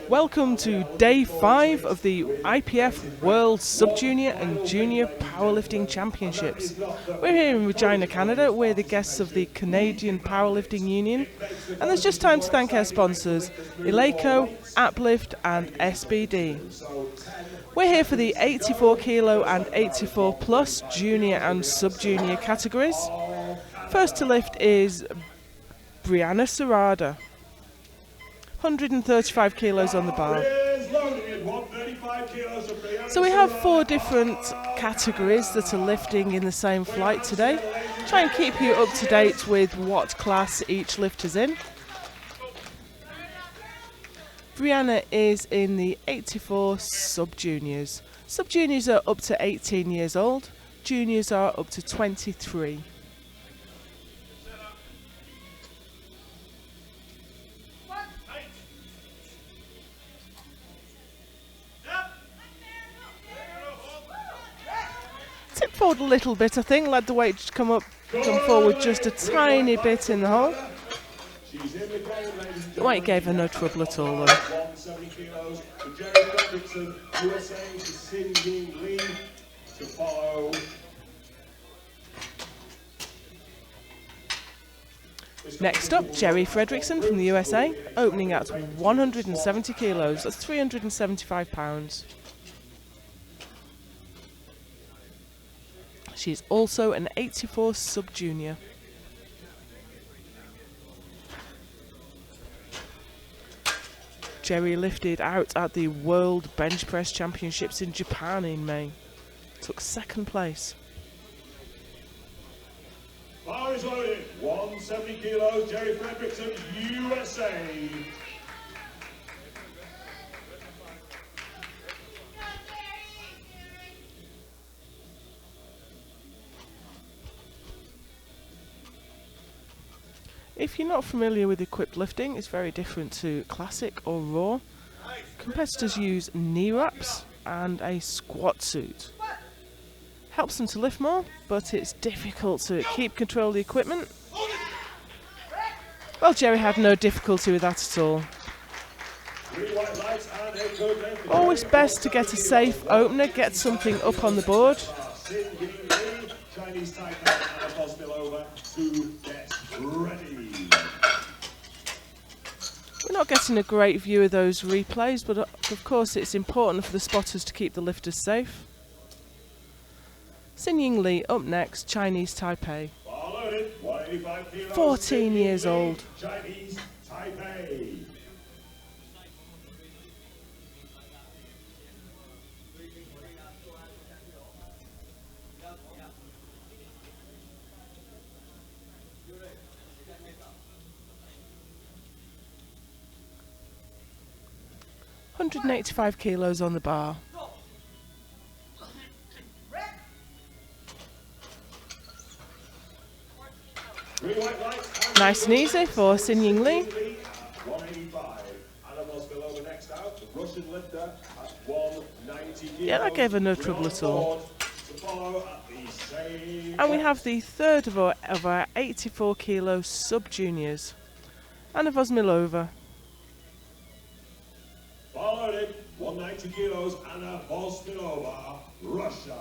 Welcome to Day 5 of the IPF World Sub-Junior and Junior Powerlifting Championships. We're here in Regina, Canada. We're the guests of the Canadian Powerlifting Union. And there's just time to thank our sponsors, Eleiko, Uplift and SBD. We're here for the 84 kilo and 84 plus junior and sub-junior categories. First to lift is Brianna Serrada. 135 kilos on the bar. So we have 4 different categories that are lifting in the same flight today. Try and keep you up to date with what class each lift is in. Brianna is in the 84 sub-juniors. Sub-juniors are up to 18 years old. Juniors are up to 23. Tip forward a little bit, I think. Let the weight come forward just a tiny bit in the hole. The weight gave her no trouble at all, though. Next up, Jerry Fredrickson from the USA, opening at 170 kilos. That's 375 pounds. She's also an 84 sub-junior. Jerry lifted out at the World Bench Press Championships in Japan in May. Took 2nd place. Bar is loaded. 170 kilos. Jerry Fredrickson, USA. If you're not familiar with equipped lifting, it's very different to classic or raw. Competitors use knee wraps and a squat suit. Helps them to lift more, but it's difficult to keep control of the equipment. Well, Jerry had no difficulty with that at all. Always best to get a safe opener, get something up on the board. We're not getting a great view of those replays, but of course it's important for the spotters to keep the lifters safe. Xin Ying Li up next, Chinese Taipei. 14 years old. Chinese Taipei. $185 kilos on the bar. Nice and easy for Xin Ying Li. 185. Anna was below the next out. The Russian lifter at 190 kilos. Yeah, that gave her no trouble at all. And we have the third of our 84 kilo sub-juniors, Anna Vosmilova. Followed 190 kilos, Anna Vosmilova, Russia.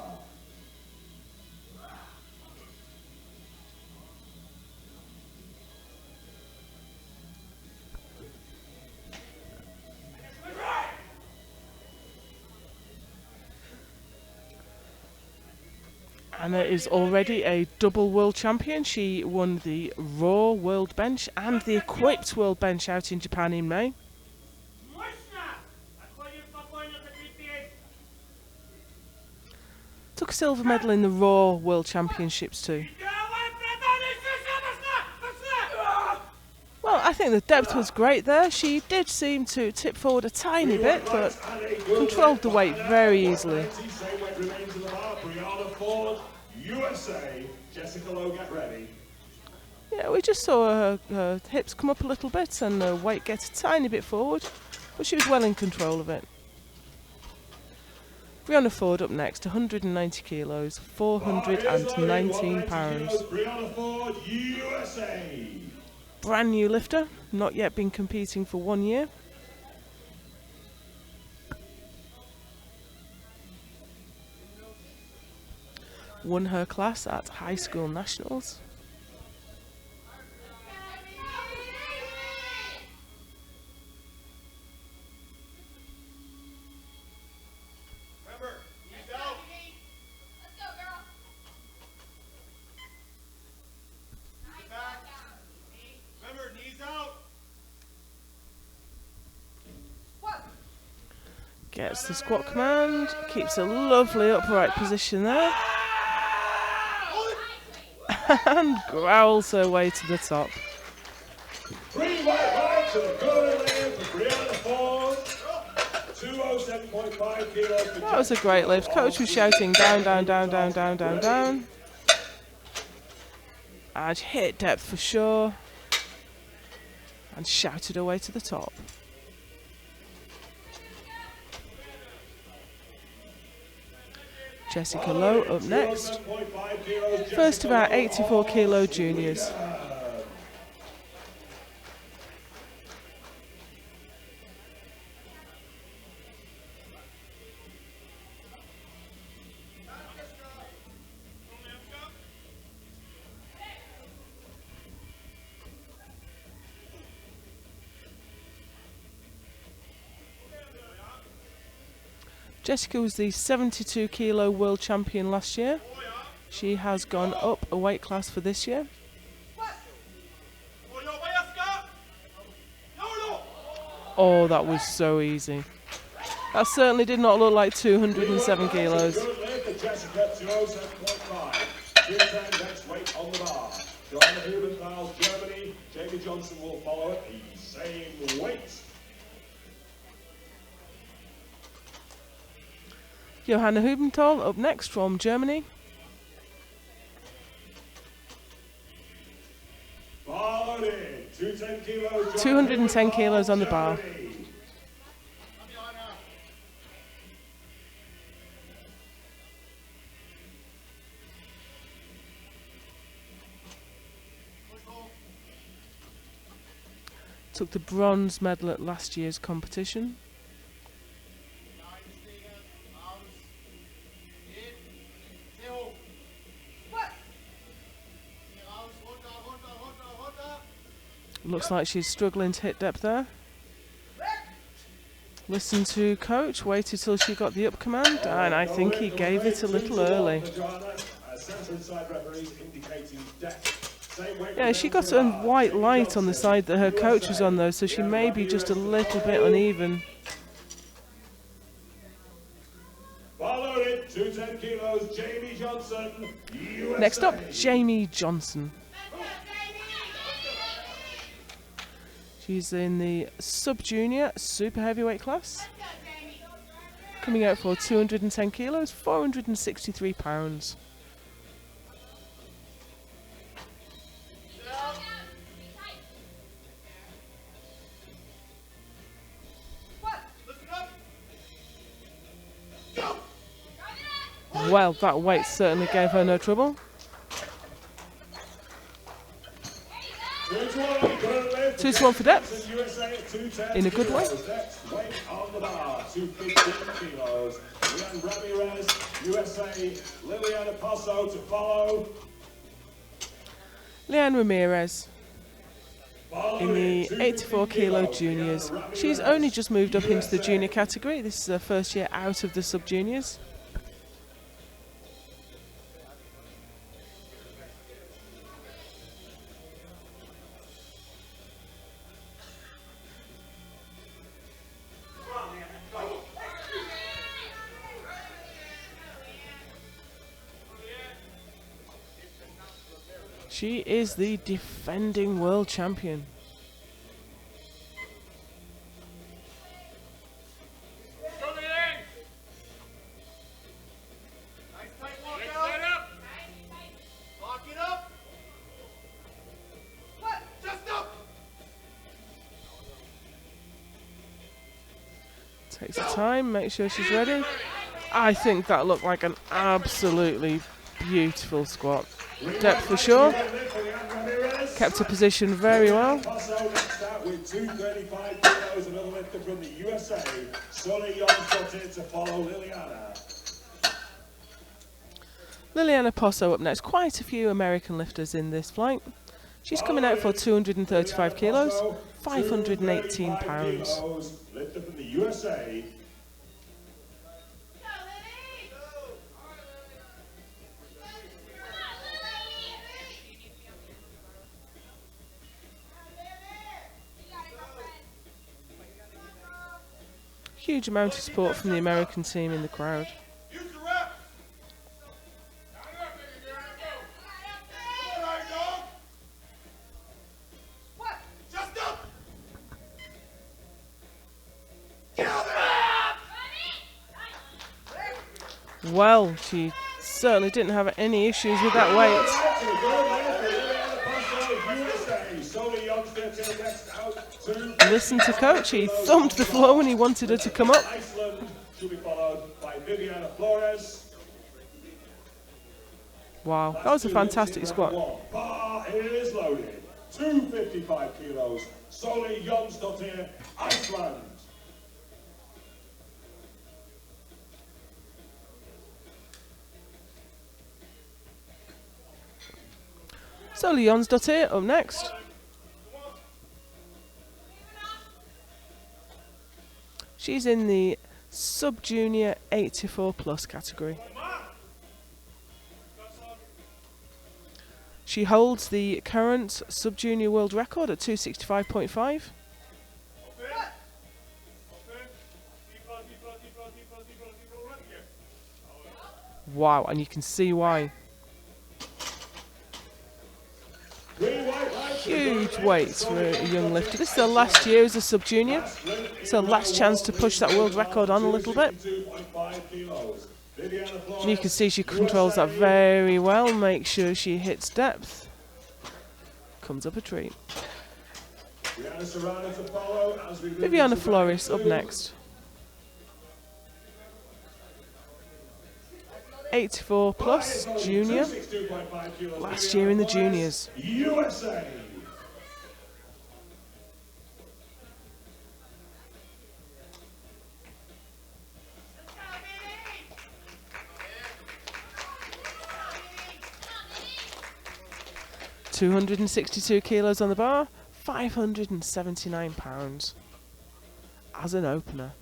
Anna is already a double world champion. She won the Raw World Bench and the Equipped World Bench out in Japan in May. Took a silver medal in the Raw World Championships too. Well, I think the depth was great there. She did seem to tip forward a tiny bit, but controlled the weight very easily. Yeah, we just saw her hips come up a little bit and her weight get a tiny bit forward, but she was well in control of it. Brianna Ford up next, 190 kilos, 419 pounds. Brianna Ford, USA. Brand new lifter, not yet been competing for 1 year. won her class at high school nationals. Gets the squat command, keeps a lovely upright position there, and growls her way to the top. That was a great lift. Coach was shouting down, down, down, down, down, down, down. And she hit depth for sure, and shouted her way to the top. Jessica Lowe up next. First of our 84 kilo juniors. Jessica was the 72 kilo world champion last year. She has gone up a weight class for this year. Oh, that was so easy. That certainly did not look like 207 kilos. Germany. Jamie Johnson will follow at the same weight. Johanna Hubenthal up next from Germany. Followed in, 210 kilos, 210 kilos on the bar. Took the bronze medal at last year's competition. Looks like she's struggling to hit depth there. Listened to coach, waited till she got the up command, and I think he gave it a little early. Yeah, she got a white light on the side that her coach was on though, so she may be just a little bit uneven. Next up, Jamie Johnson. She's in the sub-junior super heavyweight class. Coming out for 210 kilos, 463 pounds. Well, that weight certainly gave her no trouble. 2-1 for depth, in a good way. Leanne Ramirez in the 84 kilo juniors. She's only just moved up into the junior category. This is her first year out of the sub-juniors. She is the defending world champion. Takes her time, make sure she's ready. I think that looked like an absolutely beautiful squat. Depth for sure. Kept her position very well. With 235 kilos, another lifter from the USA. Sonny Young got in to follow Liliana. Liliana Posso up next. Quite a few American lifters in this flight. She's coming out for 235 kilos, 518 pounds. Lifter from the USA. Huge amount of support from the American team in the crowd. Well, she certainly didn't have any issues with that weight. Listen to coach, he thumped the floor when he wanted her to come up. Wow, that was a fantastic squat. Bar is loaded. 255 kilos. Soli Jonsdottir, Iceland. Soli Jonsdottir up next. She's in the sub-junior 84 plus category. She holds the current sub-junior world record at 265.5. Wow, and you can see why. Huge weights for a young lifter. This is her last year as a sub-junior. It's her last chance to push that world record on a little bit. And you can see she controls that very well, make sure she hits depth. Comes up a treat. Viviana Flores up next. 84 plus junior. Last year in the juniors. USA. £262 kilos on the bar, 579 pounds as an opener.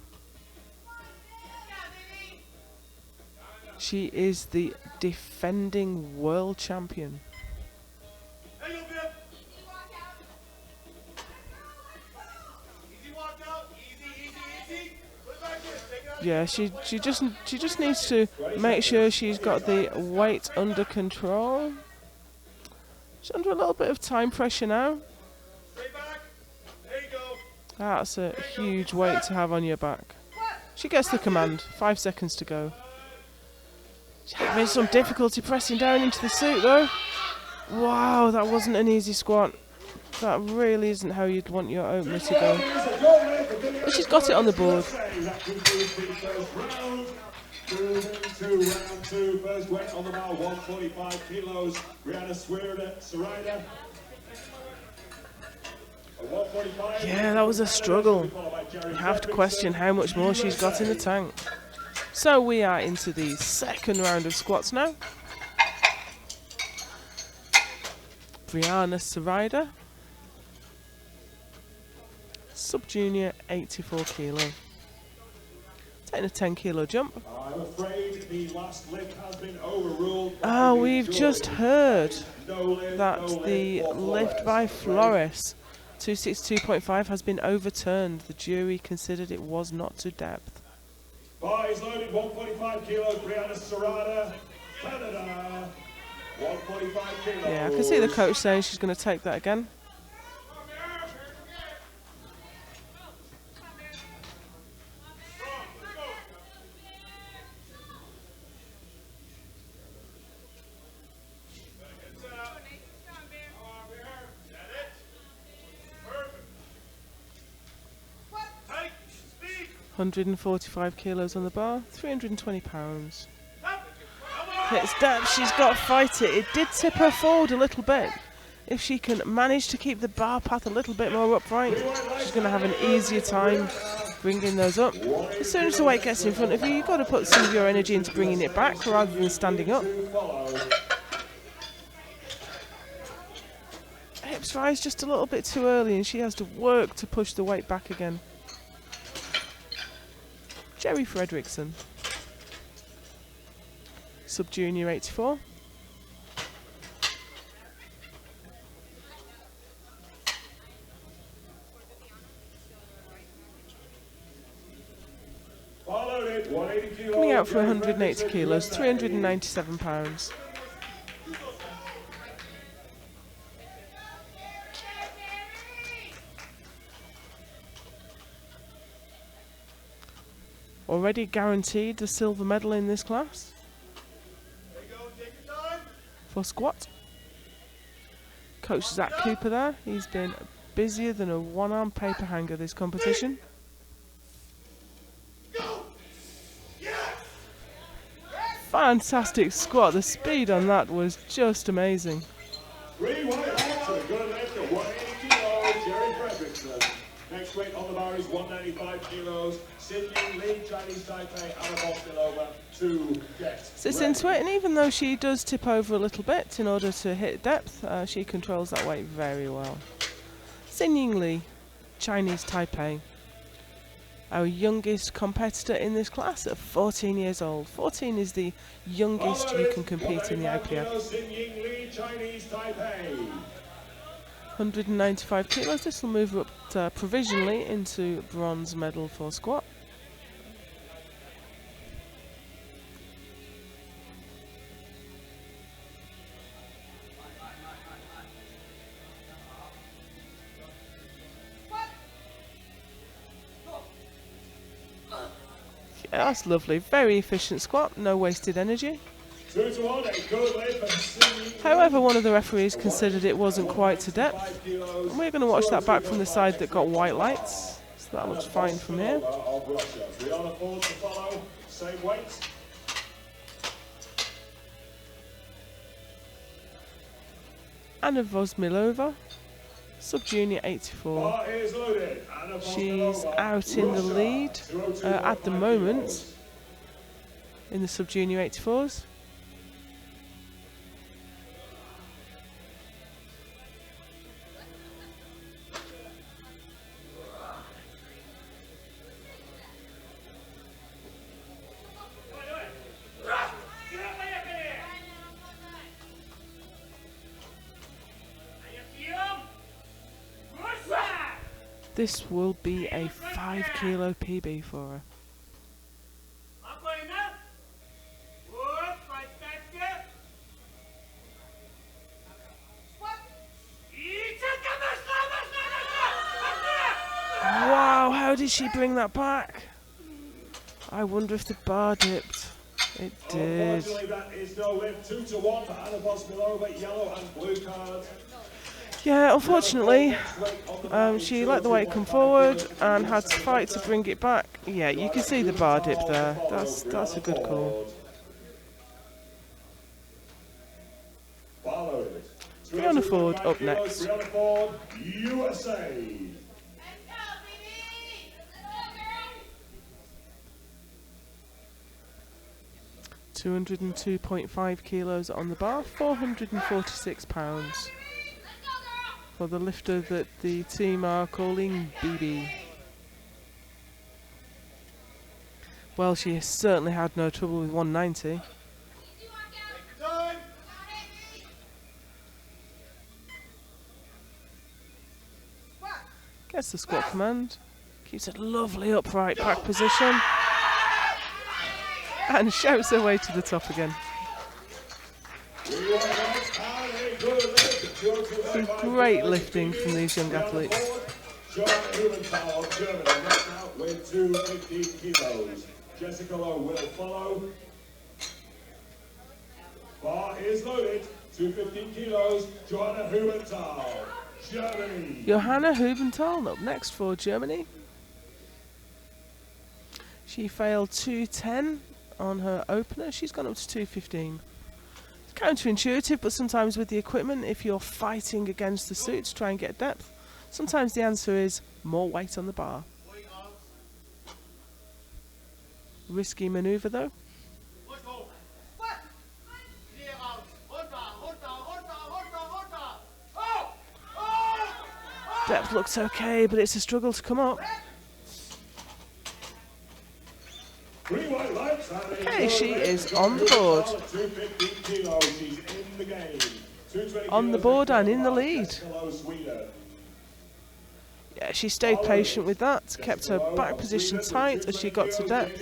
She is the defending world champion. Yeah, she just needs to make sure she's got the weight under control. She's under a little bit of time pressure now. That's a huge weight to have on your back. She gets the command. 5 seconds to go. She's having some difficulty pressing down into the suit though. Wow, that wasn't an easy squat. That really isn't how you'd want your opener to go. But she's got it on the board. Round two, first weight on the bar, 145 kilos. Brianna Sarida. Yeah, that was a struggle. You have to question how much more she's got in the tank. So we are into the second round of squats now. Brianna Sarida. Sub-junior, 84 kilo. Taking a 10 kilo jump. I'm afraid the last lift has been overruled. We've just heard that the lift by Flores, 262.5, has been overturned. The jury considered it was not to depth. Bar is loaded, 145 kilos. Brianna Sarida, Canada. 145 kilos. Yeah, I can see the coach saying she's going to take that again. £145 kilos on the bar, 320 pounds. Hits depth, she's got to fight it. It did tip her forward a little bit. If she can manage to keep the bar path a little bit more upright, she's going to have an easier time bringing those up. As soon as the weight gets in front of you, you've got to put some of your energy into bringing it back rather than standing up. Hips rise just a little bit too early and she has to work to push the weight back again. Jerry Fredrickson, sub-junior 84. Coming out for 180 kilos, 397 pounds. Already guaranteed the silver medal in this class. For squat. Coach Zach Cooper there, he's been busier than a one-arm paper hanger this competition. Fantastic squat, the speed on that was just amazing. 3 white legs to the good left at 180 kilos, Jerry Fredrickson. Next weight on the bar is 195 kilos, Sydney Lee, Chinese Taipei, Anna Bostilova, 2 get Sits into it, and even though she does tip over a little bit in order to hit depth, she controls that weight very well. Xin Lee, Chinese Taipei. Our youngest competitor in this class at 14 years old. 14 is the youngest you can compete in the IPF. 195 kilos, this will move up provisionally into bronze medal for squat. Yeah, that's lovely. Very efficient squat, no wasted energy. However, one of the referees considered it wasn't quite to depth. And we're going to watch that back from the side that got white lights. So that looks fine from here. Anna Vosmilova, sub-junior 84. She's out in the lead at the moment in the sub-junior 84s. This will be a 5 kilo PB for her. Wow, how did she bring that back? I wonder if the bar dipped. It did. That is no lift. 2-1 for Anna Bostilova, yellow and blue card. Yeah, unfortunately, she let the weight come forward and had to fight to bring it back. Yeah, you can see the bar dip there. That's a good call. Brianna Ford up next. Brianna Ford, USA. 202.5 kilos on the bar, 446 pounds. For the lifter that the team are calling BB. Well, she certainly had no trouble with 190. Gets the squat command. Keeps a lovely upright back position. And shouts her way to the top again. Some great lifting from these young athletes. With 215 kilos. Jessica Lowe will follow. Bar is loaded. 215 kilos. Johanna Hubenthal, Germany. Johanna Hubenthal up next for Germany. She failed 210 on her opener. She's gone up to 215. It's counterintuitive, but sometimes with the equipment, if you're fighting against the suit to try and get depth, sometimes the answer is more weight on the bar. Risky manoeuvre though. Depth looks okay, but it's a struggle to come up. Okay, she is on the board. On the board and in the lead. Yeah, she stayed patient with that, kept her back position tight as she got to depth.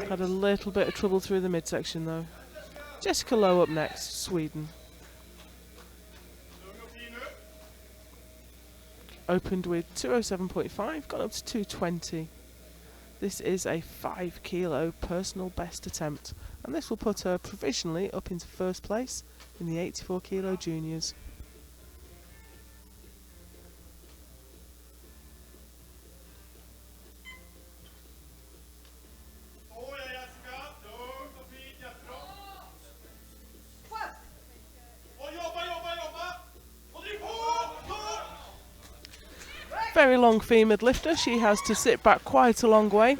Had a little bit of trouble through the midsection though. Jessica Lowe up next, Sweden. Opened with 207.5, got up to 220. This is a 5 kilo personal best attempt, and this will put her provisionally up into first place in the 84 kilo juniors. Very long femoured lifter, she has to sit back quite a long way.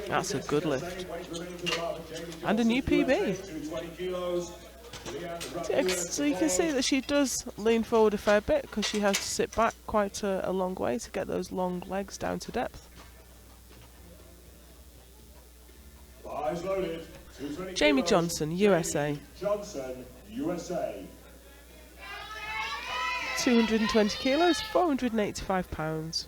That's a good lift. And a new PB. So you can see that she does lean forward a fair bit because she has to sit back quite a long way to get those long legs down to depth. Jamie Johnson, USA. 220 kilos, 485 pounds.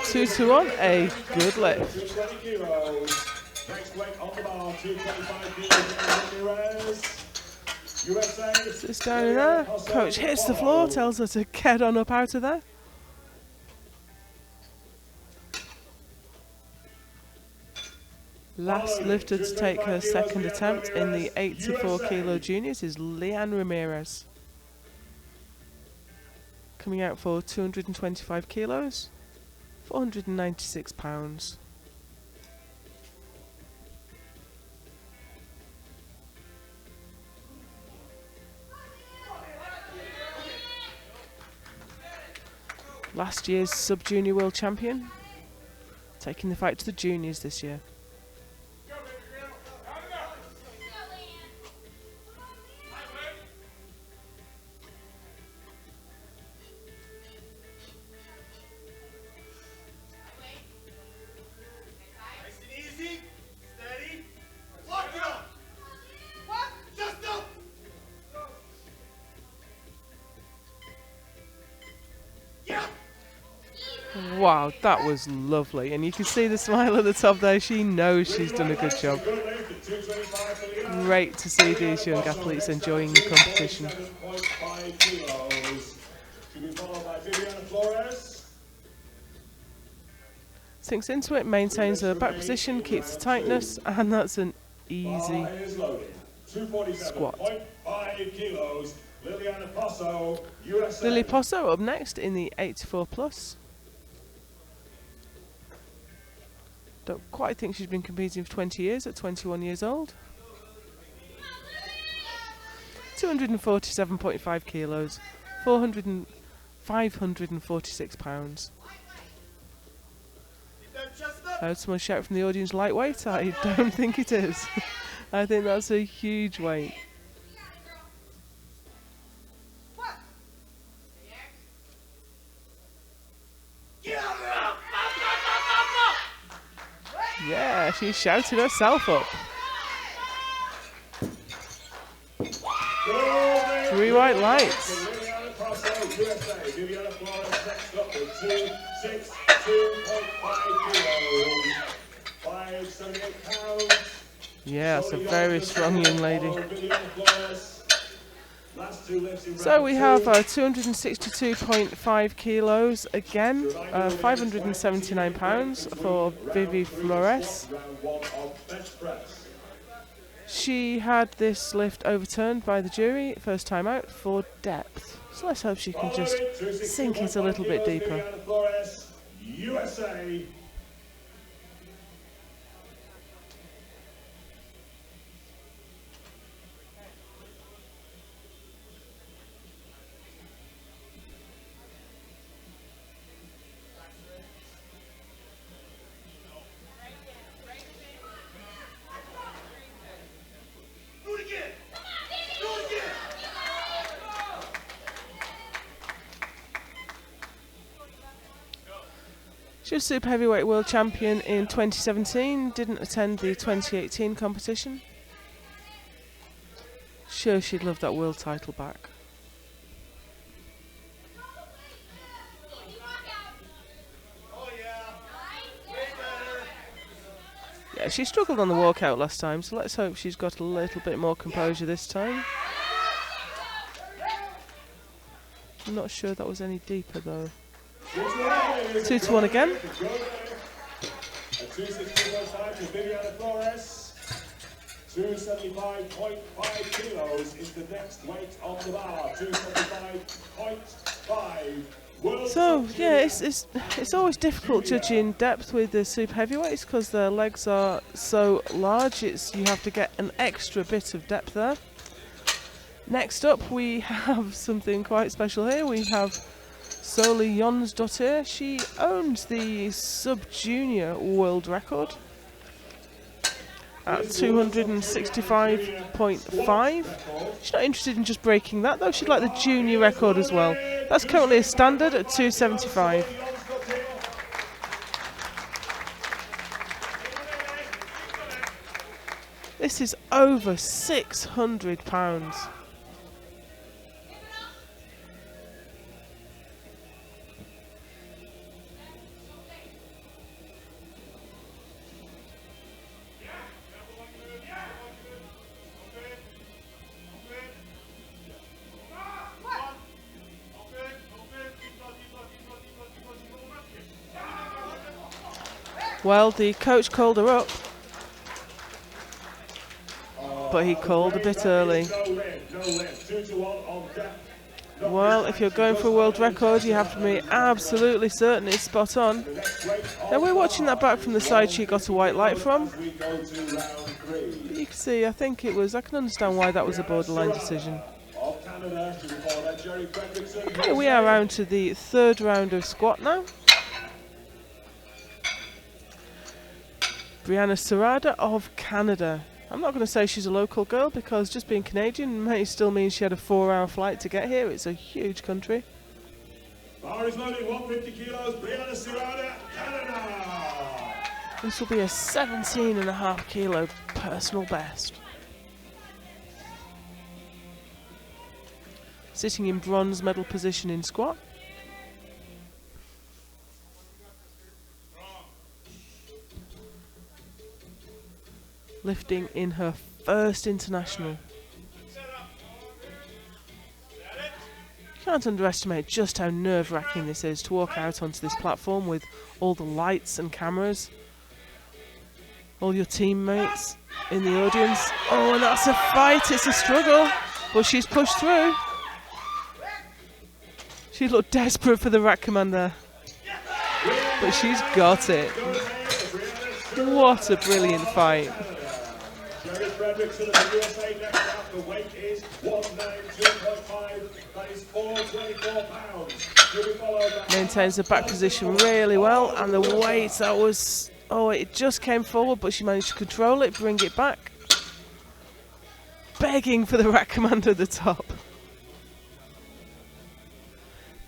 Two to one, a good lift. Sits down in there. Coach hits the floor, tells her to get on up out of there. Last lifter to take her second attempt in the 84 kilo juniors is Leanne Ramirez. Coming out for 225 kilos. 496 pounds. Last year's sub-junior world champion, taking the fight to the juniors this year. Wow, that was lovely. And you can see the smile at the top there. She knows she's done a good job. Great to see these young athletes enjoying the competition. Sinks into it, maintains her back position, keeps the tightness, and that's an easy squat. Lily Posso up next in the 84 plus. Don't quite think she's been competing for 20 years at 21 years old. 247.5 kilos, 546 pounds. Heard someone shout from the audience, lightweight? I don't think it is. I think that's a huge weight. Yeah, she's shouting herself up. 3 white lights. Yeah, that's a very strong young lady. So we have 262.5 kilos again, 579 pounds for Vivi Flores. She had this lift overturned by the jury first time out for depth. So let's hope she can just sink it a little bit deeper. USA. She was Super Heavyweight World Champion in 2017, didn't attend the 2018 competition. Sure, she'd love that world title back. Yeah, she struggled on the walkout last time, so let's hope she's got a little bit more composure this time. I'm not sure that was any deeper though. 2-1 again. 275.5 kilos is the next weight on the bar. 275.5. So yeah, it's always difficult judging depth with the super heavyweights because their legs are so large. You have to get an extra bit of depth there. Next up, we have something quite special here. We have Soli Jonsdottir. She owns the sub-junior world record at 265.5. She's not interested in just breaking that though, she'd like the junior record as well. That's currently a standard at 275. This is over 600 pounds. Well, the coach called her up, but he called a bit early. Well, if you're going for a world record, you have to be absolutely certain it's spot on. Now, we're watching that back from the side she got a white light from. But you can see, I can understand why that was a borderline decision. Okay, we are round to the third round of squat now. Brianna Serrada of Canada. I'm not going to say she's a local girl because just being Canadian may still mean she had a 4-hour flight to get here. It's a huge country. Bar is loading 150 kilos, Brianna Serrada, Canada. This will be a 17.5 kilo personal best. Sitting in bronze medal position in squat. Lifting in her first international. You can't underestimate just how nerve-wracking this is to walk out onto this platform with all the lights and cameras, all your teammates in the audience. Oh, and that's a fight, it's a struggle, but she's pushed through. She looked desperate for the rack commander, but she's got it. What a brilliant fight. Fredrickson of the USA next up. The weight is 192.5. That is 424 pounds. Maintains the back position really well, and the weight, that was, it just came forward, but she managed to control it, bring it back. Begging for the rack commander at the top.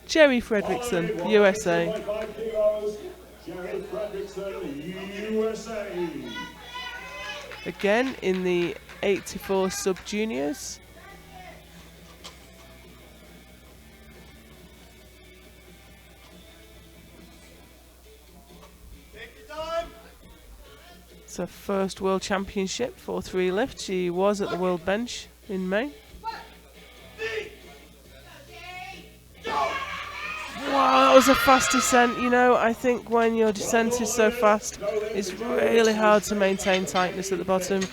Jerry Fredrickson, USA. Jerry Fredrickson, USA. Again in the 84 sub-juniors. It's her first World Championship for 3 lifts. She was at the World Bench in May. Wow, that was a fast descent. You know, I think when your descent is so fast, it's really hard to maintain tightness at the bottom.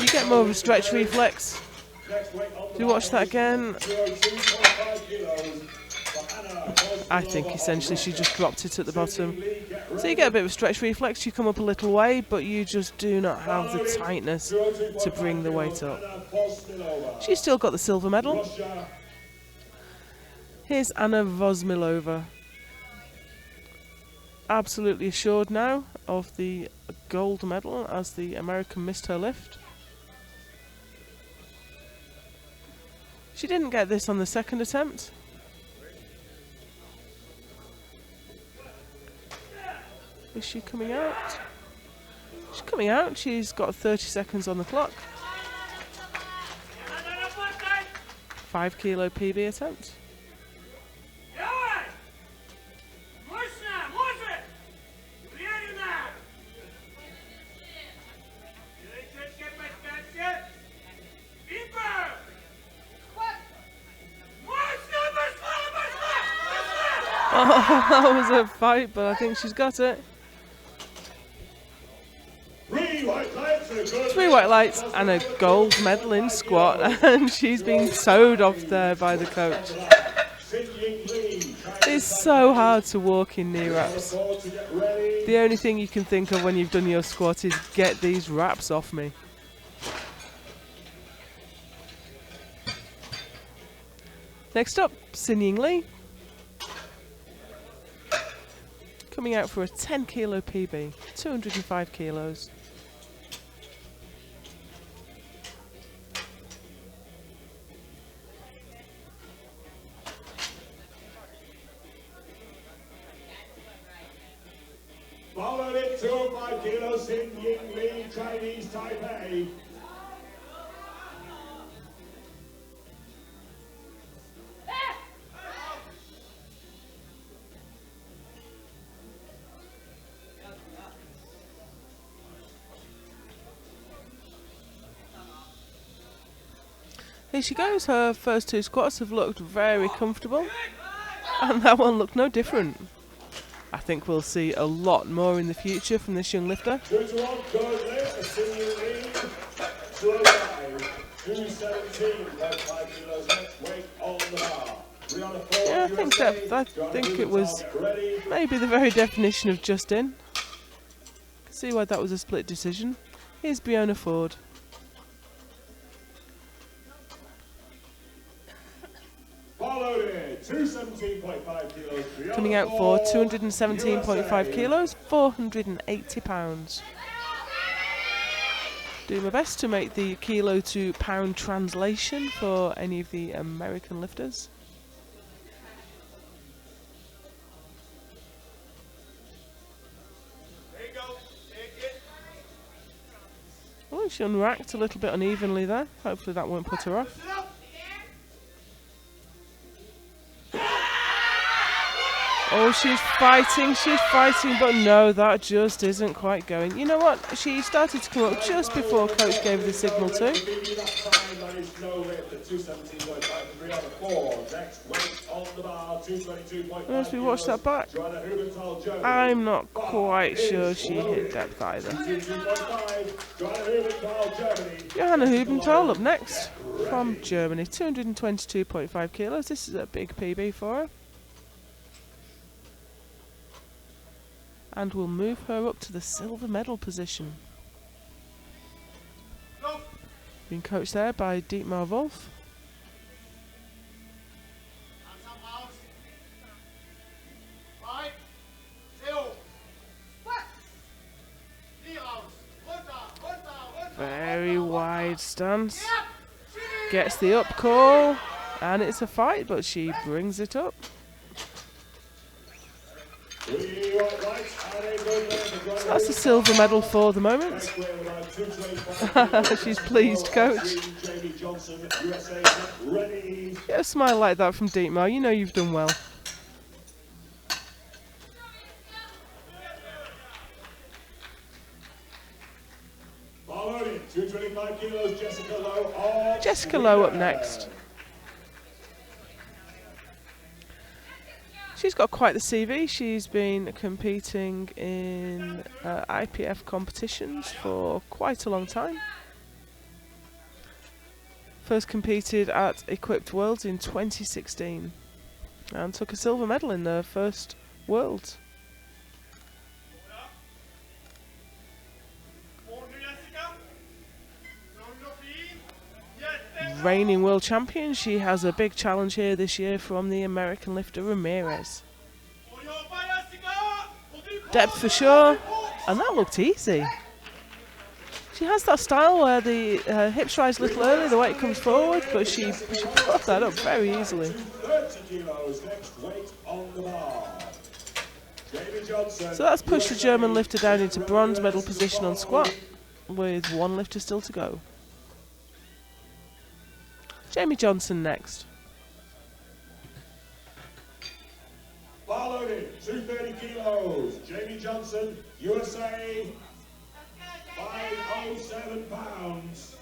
You get more of a stretch reflex. Do you watch that again? I think essentially she just dropped it at the bottom. So you get a bit of a stretch reflex, you come up a little way, but you just do not have the tightness to bring the weight up. She's still got the silver medal. Here's Anna Vozmilova. Absolutely assured now of the gold medal as the American missed her lift. She didn't get this on the second attempt. Is she coming out? She's coming out. She's got 30 seconds on the clock. 5 kilo PB attempt. Oh, that was a fight, but I think she's got it. 3 white lights and a gold medal in squat, and she's being sewed off there by the coach. It's so hard to walk in knee wraps. The only thing you can think of when you've done your squat is get these wraps off me. Next up, Xin Lee. Coming out for a 10 kilo PB, 205 kilos. Followed it, 205 kilos, Xin Lee, Chinese Taipei. Here she goes. Her first 2 squats have looked very comfortable, and that one looked no different. I think we'll see a lot more in the future from this young lifter. 2 to 1, currently, Xin Lee, 205, 217.5 kilos, next weight on the bar. Yeah, I think it was maybe the very definition of just in. Can see why that was a split decision. Here's Brianna Ford. Coming out for 217.5 kilos, 480 pounds. Do my best to make the kilo to pound translation for any of the American lifters. Oh, she unracked a little bit unevenly there. Hopefully that won't put her off. Oh, she's fighting, but no, that just isn't quite going. You know what? She started to come up just before coach gave her the signal to. As we watch that back, I'm not quite sure she hit depth either. Johanna Hubenthal up next from Germany, 222.5 kilos. This is a big PB for her. And we'll move her up to the silver medal position. Being coached there by Dietmar Wolf. Very wide stance. Gets the up call, and it's a fight, but she brings it up. So that's a silver medal for the moment. She's pleased, coach. Get a smile like that from Dietmar. You know you've done well. Jessica Lowe up next. She's got quite the CV. She's been competing in IPF competitions for quite a long time. First competed at Equipped Worlds in 2016 and took a silver medal in the first Worlds. Reigning world champion, she has a big challenge here this year from the American lifter Ramirez. Depth for sure, and that looked easy. She has that style where the hips rise a little early, the weight comes forward, but she put that up very easily. 30 kilos, next weight on the bar. Jamie Johnson. So that's pushed the German lifter down into bronze medal position on squat, with one lifter still to go. Jamie Johnson next. Bar loaded, 230 kilos. Jamie Johnson, USA, 507 pounds.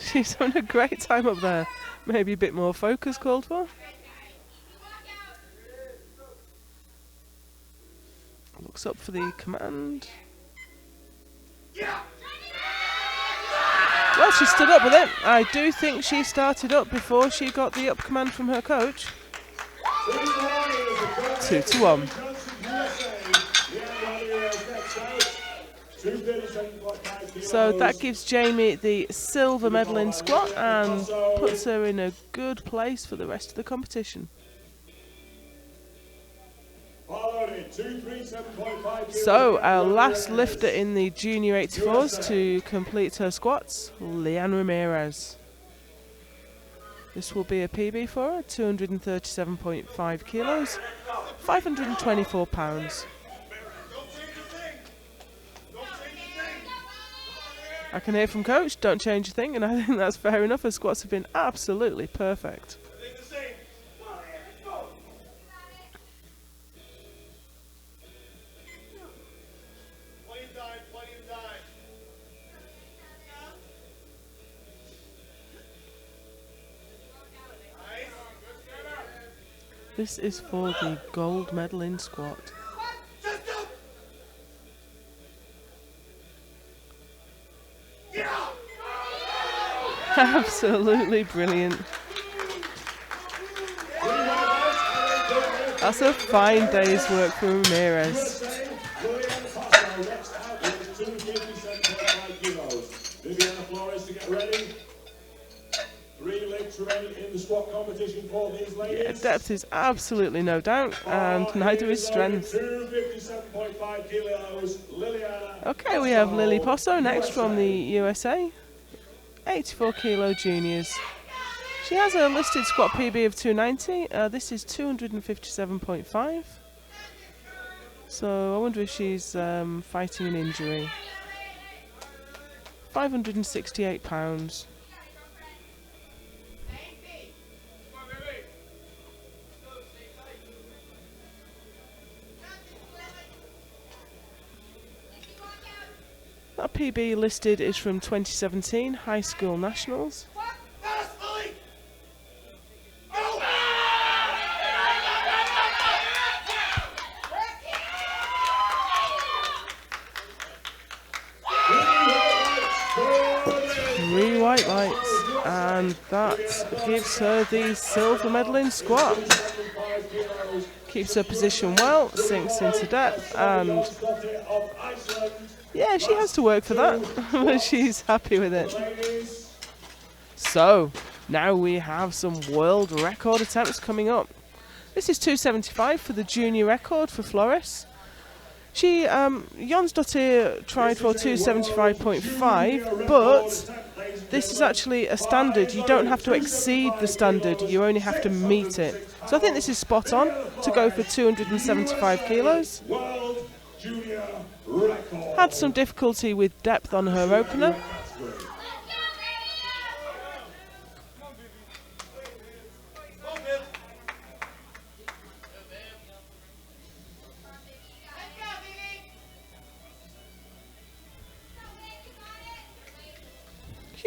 She's having a great time up there. Maybe a bit more focus called for. Looks up for the command. Well, she stood up with it. I do think she started up before she got the up command from her coach. 2-1. So that gives Jamie the silver medal in squat and puts her in a good place for the rest of the competition. So our last lifter in the junior 84s to complete her squats, Leanne Ramirez. This will be a PB for her, 237.5 kilos, 524 pounds. I can hear from coach, don't change a thing, and I think that's fair enough. Her squats have been absolutely perfect. This is for the gold medal in squat. Absolutely brilliant. That's a fine day's work for Ramirez. Yeah, depth is absolutely no doubt, and neither is strength. Okay, we have Lily Posso next from the USA. 84 kilo juniors. She has a listed squat PB of 290. This is 257.5. So I wonder if she's fighting an injury. 568 pounds. That PB listed is from 2017 High School Nationals. Three white lights, and that gives her the silver medal in squat. Keeps her position well, sinks into depth, and yeah, she has to work for that, but she's happy with it. So, now we have some world record attempts coming up. This is 275 for the junior record for Flores. She, Jonsdottir tried for 275.5, but this is actually a standard. You don't have to exceed the standard, you only have to meet it. So I think this is spot on to go for 275 kilos. Had some difficulty with depth on her opener.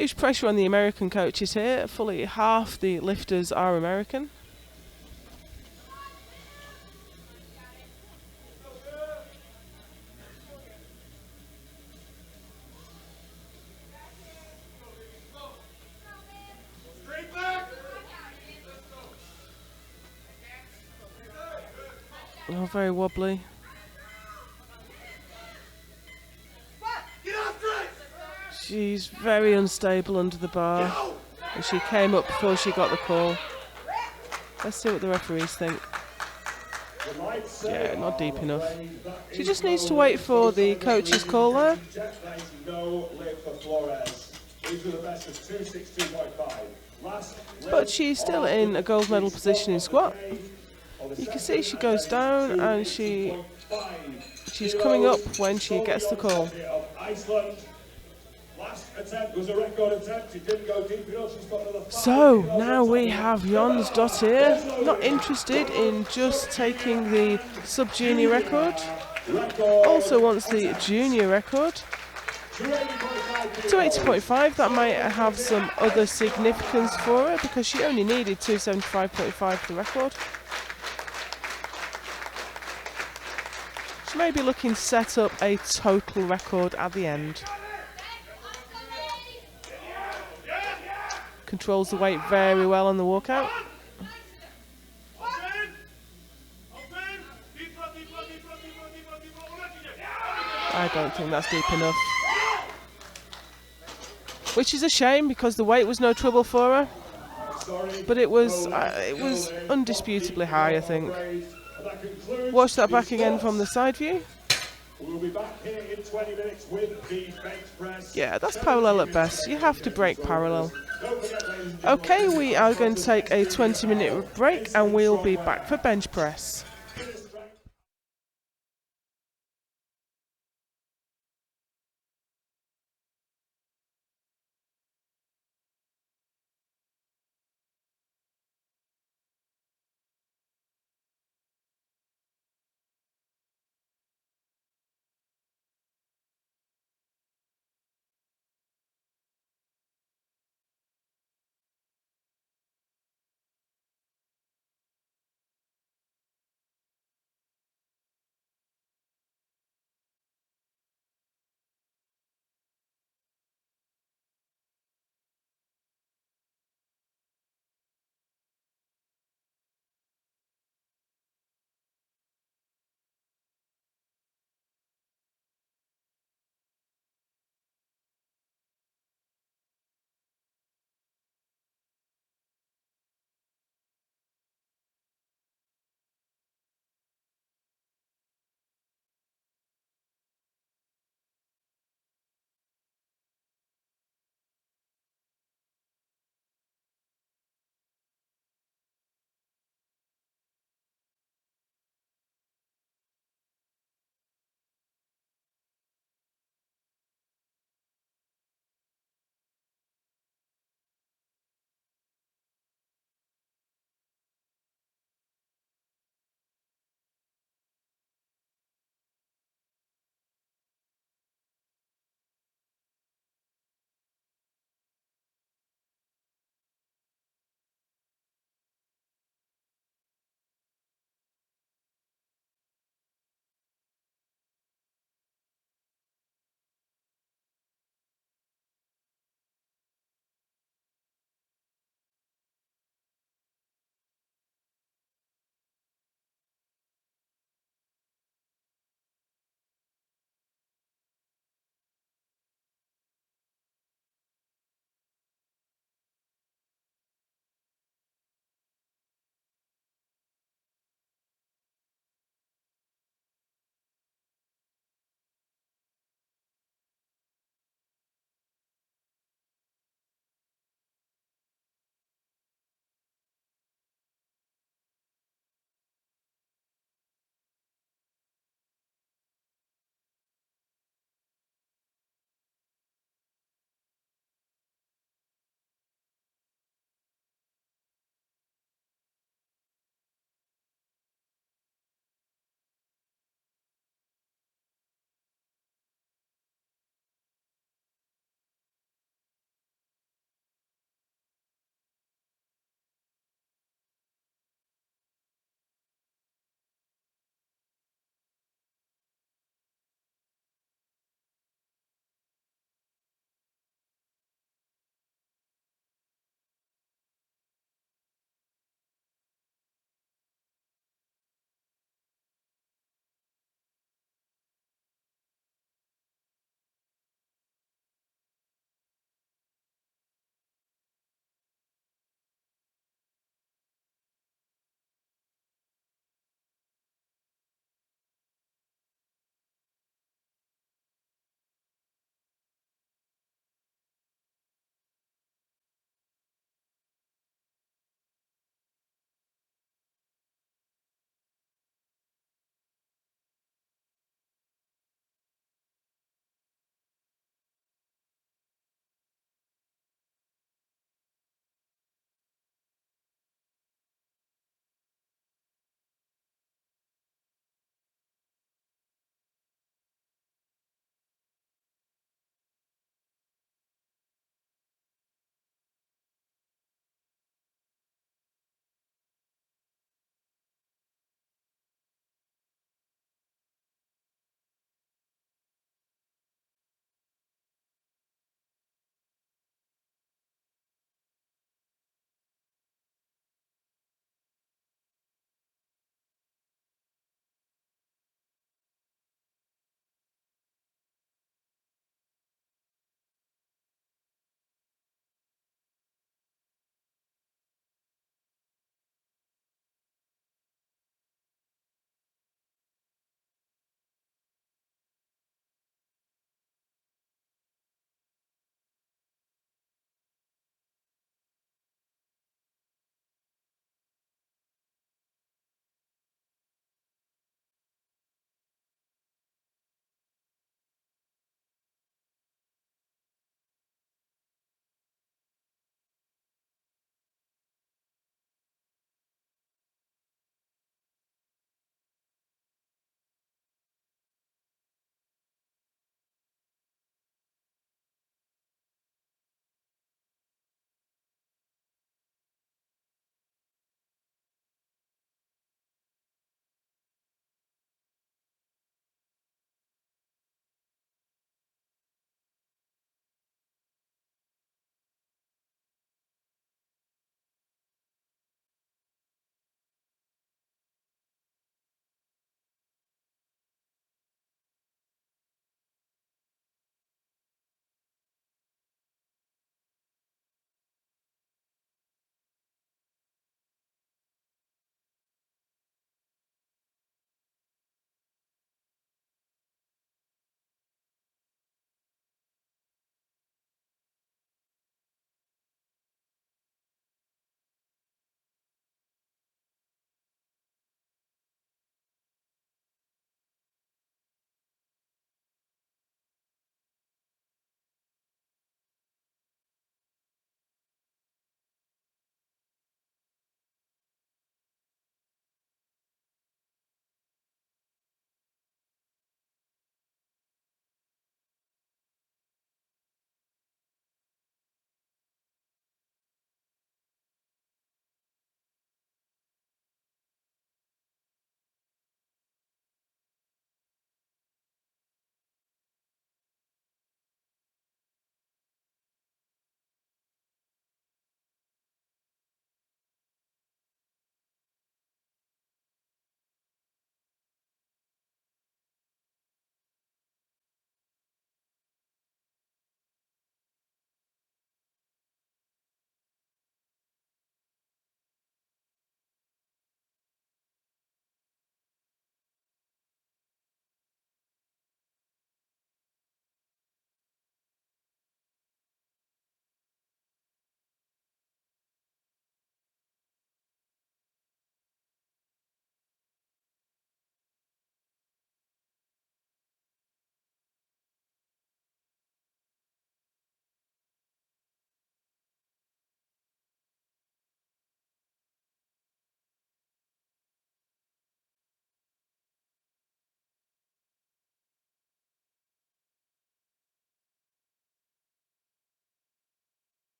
Huge pressure on the American coaches here. Fully half the lifters are American. Oh, very wobbly. She's very unstable under the bar. And she came up before she got the call. Let's see what the referees think. Yeah, not deep enough. She just needs to wait for the coach's call there. But she's still in a gold medal position in squat. You can see she goes down and she's coming up when she gets the call. So now we have Jons Dottir, not interested in just taking the sub-junior record, also wants the junior record. 280.5, that might have some other significance for her because she only needed 275.5 for the record. She may be looking to set up a total record at the end. Controls the weight very well on the walkout. I don't think that's deep enough. Which is a shame because the weight was no trouble for her. But it was undisputably high, I think. Watch that back again from the side view. We'll be back here in 20 minutes with the bench press. Yeah, that's parallel at best. You have to break parallel. Okay, we are going to take a 20-minute break and we'll be back for bench press.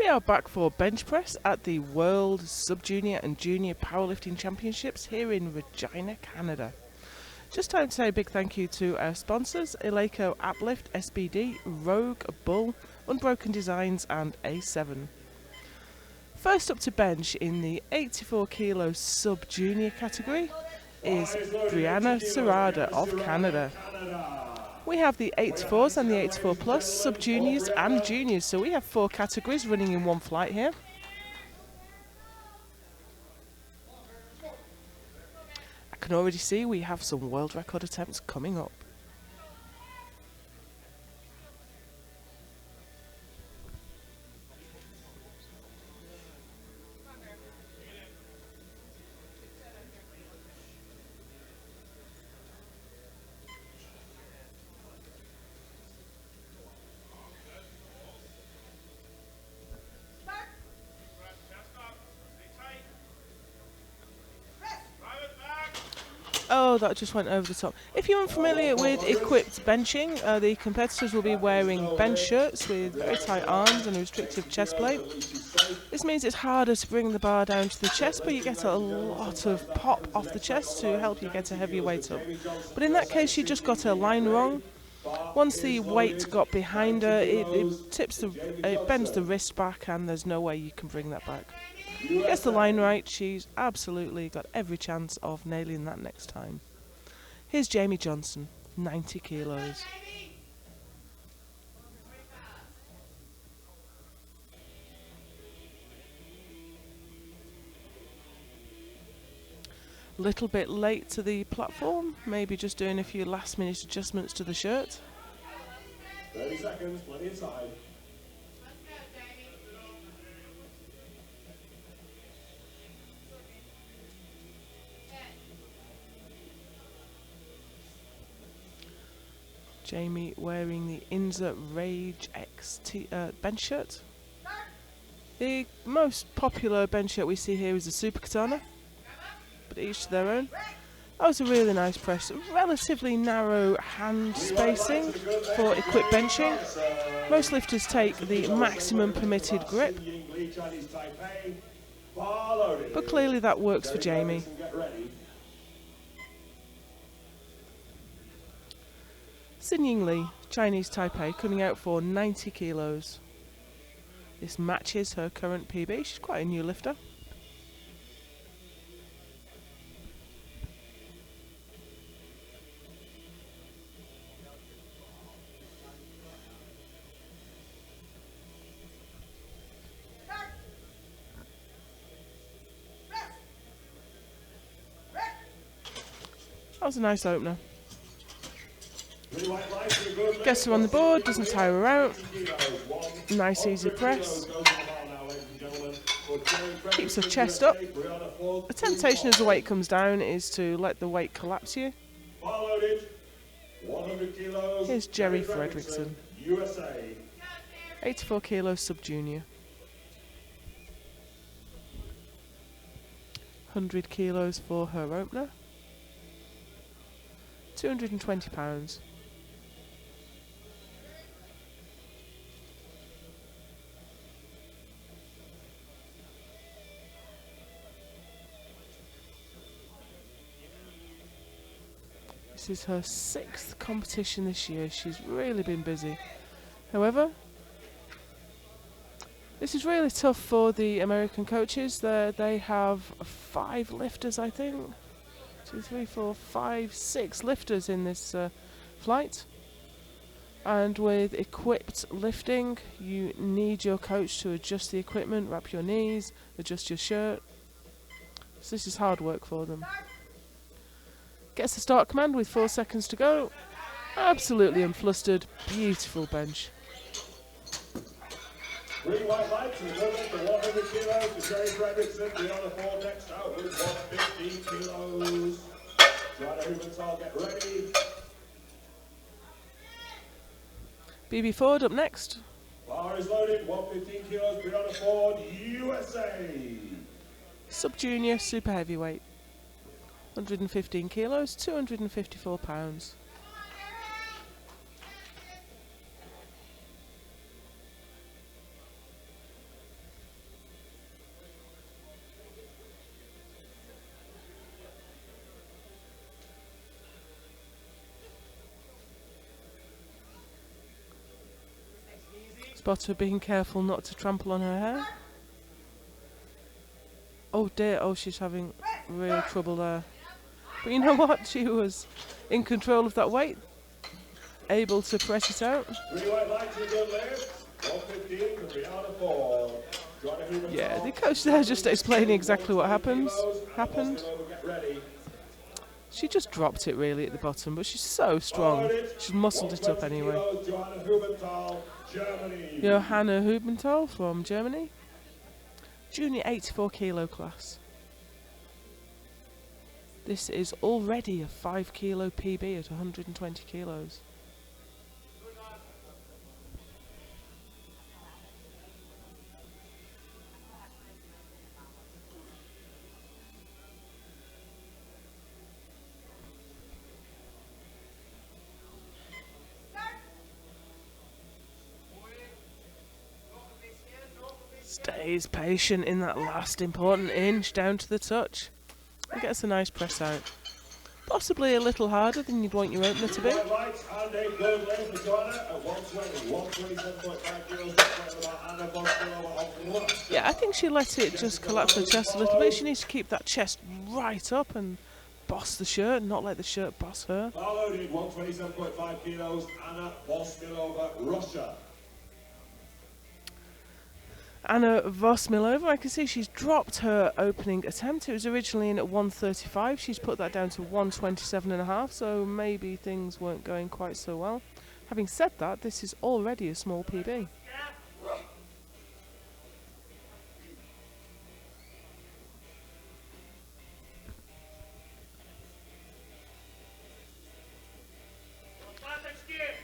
We are back for bench press at the World Sub-Junior and Junior Powerlifting Championships here in Regina, Canada. Just time to say a big thank you to our sponsors, Eleiko Uplift, SBD, Rogue, Bull, Unbroken Designs and A7. First up to bench in the 84 kilo Sub-Junior category is Brianna Serrada of Canada. We have the 84s and the 84 plus, sub-juniors and juniors, so we have 4 categories running in one flight here. I can already see we have some world record attempts coming up. Oh, that just went over the top. If you're unfamiliar with equipped benching, the competitors will be wearing bench shirts with very tight arms and a restrictive chest plate. This means it's harder to bring the bar down to the chest, but you get a lot of pop off the chest to help you get a heavier weight up. But in that case, she just got her line wrong. Once the weight got behind her, it bends the wrist back, and there's no way you can bring that back. Gets the line right, she's absolutely got every chance of nailing that next time. Here's Jamie Johnson, 90 kilos. Little bit late to the platform, maybe just doing a few last minute adjustments to the shirt. 30 seconds, plenty of time. Jamie wearing the Inza Rage X bench shirt. The most popular bench shirt we see here is the Super Katana, but each to their own. That was a really nice press. Relatively narrow hand spacing for equipped benching. Most lifters take the maximum permitted grip, but clearly that works for Jamie. Xin Ying Li, Chinese Taipei, coming out for 90 kilos. This matches her current PB. She's quite a new lifter. That was a nice opener. Gets her on the board, doesn't tire her out. Nice easy press. Keeps her chest up. The temptation as the weight comes down is to let the weight collapse you. Here's Jerry Fredrickson, 84 kilos sub-junior. 100 kilos for her opener. 220 pounds. This is her 6th competition this year. She's really been busy. However, this is really tough for the American coaches. They have 5 lifters, I think. 2, 3, 4, 5, 6 lifters in this flight. And with equipped lifting, you need your coach to adjust the equipment, wrap your knees, adjust your shirt. So this is hard work for them. Gets the start command with 4 seconds to go. Absolutely unflustered. Beautiful bench. Green white lights, and we'll make the 100 kilos to Jerry Fredrickson. Brianna Ford next out with 115 kilos. Joanna Hubenthal, get ready. BB Ford up next. Bar is loaded, 115 kilos, Brianna Ford, USA. Sub-junior, super heavyweight. 115 kilos, 254 pounds. Spot her being careful not to trample on her hair. Oh dear, oh she's having real trouble there. But you know what? She was in control of that weight, able to press it out. Yeah, the coach there just explaining exactly what happened. She just dropped it really at the bottom, but she's so strong. She's muscled it up anyway. Johanna Hubenthal from Germany. Junior 84 kilo class. This is already a 5 kilo PB at 120 kilos. Stays patient in that last important inch down to the touch. And gets a nice press out. Possibly a little harder than you'd want your opener to be. Yeah, I think she let it just collapse her chest a little bit. She needs to keep that chest right up and boss the shirt, not let the shirt boss her. Loaded 127.5 kilos, Anna Vosmilova, Russia. Anna Vosmilova, I can see she's dropped her opening attempt. It was originally in at 135. She's put that down to 127.5, so maybe things weren't going quite so well. Having said that, this is already a small PB.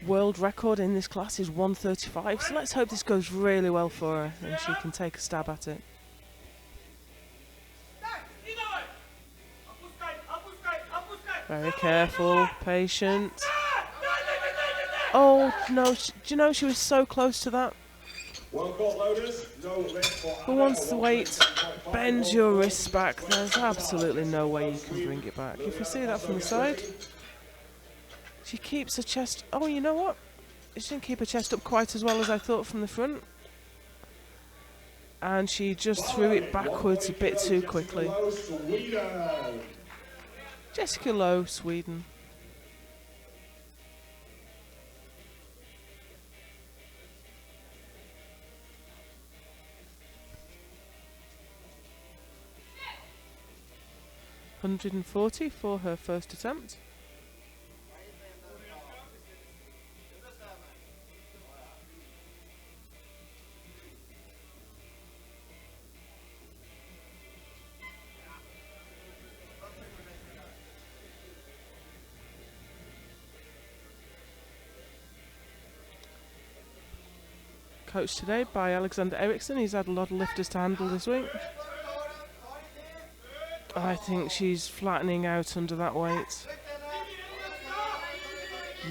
World record in this class is 135, so let's hope this goes really well for her and she can take a stab at it. Very careful, patient. Oh no, do you know she was so close to that? But once the weight bends your wrists back, there's absolutely no way you can bring it back. If you see that from the side, she keeps her chest... Oh, you know what? She didn't keep her chest up quite as well as I thought from the front. And she just threw it backwards a bit too quickly. Jessica Lowe, Sweden. $140 for her first attempt. Coached today by Alexander Eriksson. He's had a lot of lifters to handle this week. I think she's flattening out under that weight.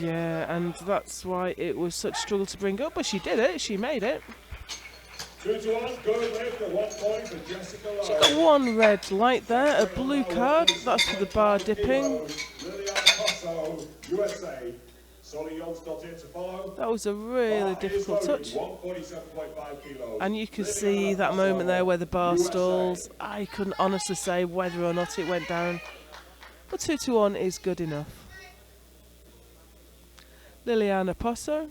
Yeah, and that's why it was such a struggle to bring up, but she did it, she made it. 2-1, good lift at 1 point for Jessica Lowe. She got one red light there, a blue card, that's for the bar dipping. USA. That was a really difficult touch. And you can see that moment there where the bar stalls. I couldn't honestly say whether or not it went down. But 2-1 is good enough. Liliana Posso.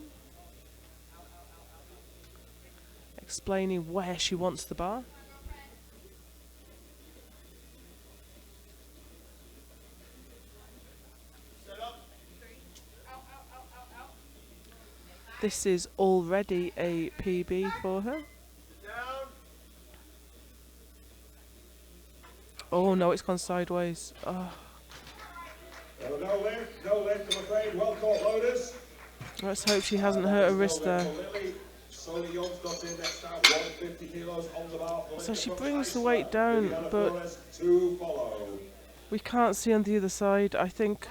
Explaining where she wants the bar. This is already a PB for her. Oh no, it's gone sideways. Oh. No lift, I'm afraid. Well caught, loaders. Let's hope she hasn't hurt her wrist there. So she brings the weight down, but we can't see on the other side. I think